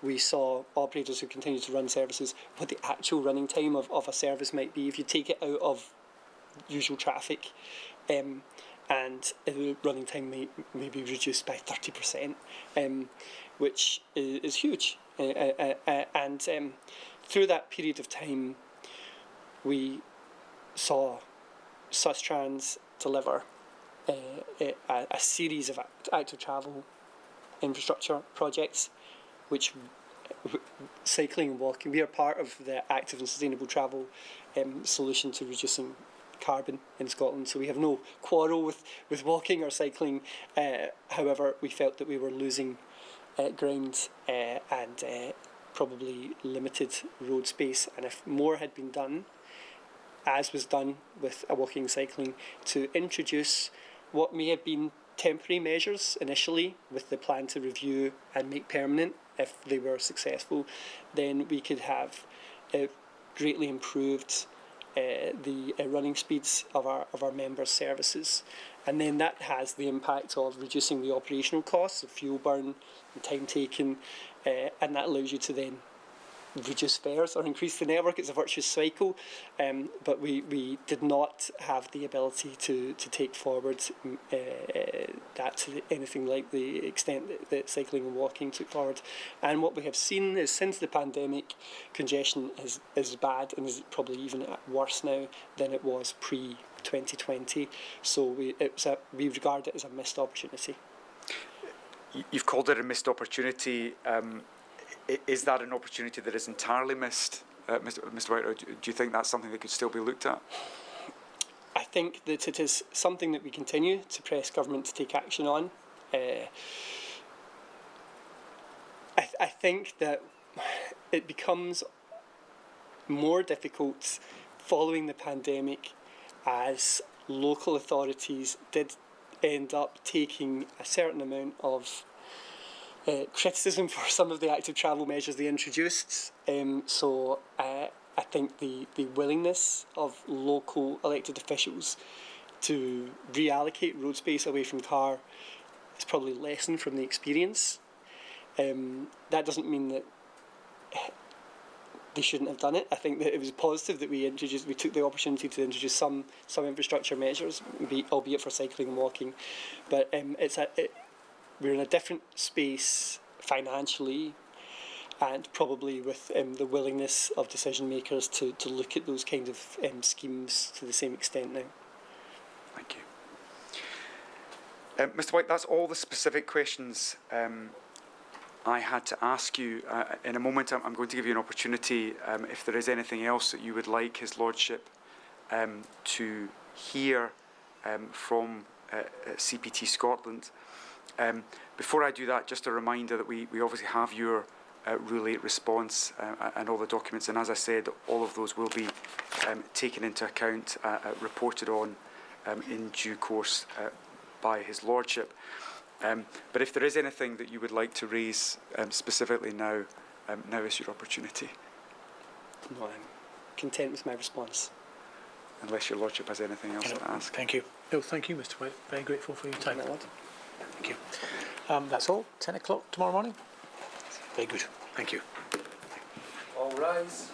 we saw operators who continue to run services, what the actual running time of a service might be if you take it out of usual traffic, and the running time may be reduced by 30%, which is huge. And through that period of time, we saw Sustrans deliver a series of active travel infrastructure projects, which cycling and walking, we are part of the active and sustainable travel solution to reducing carbon in Scotland. So we have no quarrel with walking or cycling. However, we felt that we were losing ground and probably limited road space. And if more had been done, as was done with a walking and cycling, to introduce what may have been temporary measures initially with the plan to review and make permanent if they were successful, then we could have greatly improved the running speeds of our members' services. And then that has the impact of reducing the operational costs of fuel burn and time taken, and that allows you to then reduce fares or increase the network. It's a virtuous cycle, but we did not have the ability to take forward that to anything like the extent that cycling and walking took forward. And what we have seen is, since the pandemic, congestion is bad and is probably even worse now than it was pre-2020. So we regard it as a missed opportunity. You've called it a missed opportunity. Is that an opportunity that is entirely missed, Mr. White, or do you think that's something that could still be looked at? I think that it is something that we continue to press government to take action on. I think that it becomes more difficult following the pandemic, as local authorities did end up taking a certain amount of criticism for some of the active travel measures they introduced. So I think the willingness of local elected officials to reallocate road space away from car is probably lessened from the experience. That doesn't mean that they shouldn't have done it. I think that it was positive that we took the opportunity to introduce some infrastructure measures, albeit for cycling and walking. But we're in a different space financially, and probably with the willingness of decision makers to look at those kind of schemes to the same extent now. Thank you. Mr. White, that's all the specific questions I had to ask you. In a moment, I'm going to give you an opportunity, if there is anything else that you would like His Lordship to hear from CPT Scotland. Before I do that, just a reminder that we obviously have your Rule 8 response and all the documents, and as I said, all of those will be taken into account, reported on in due course by His Lordship. But if there is anything that you would like to raise specifically now, now is your opportunity. No, I'm content with my response. Unless your Lordship has anything else to ask. Thank you. No, thank you, Mr. White. Very grateful for your time. Thank you. That's all. 10 o'clock tomorrow morning. Very good. Thank you. All rise.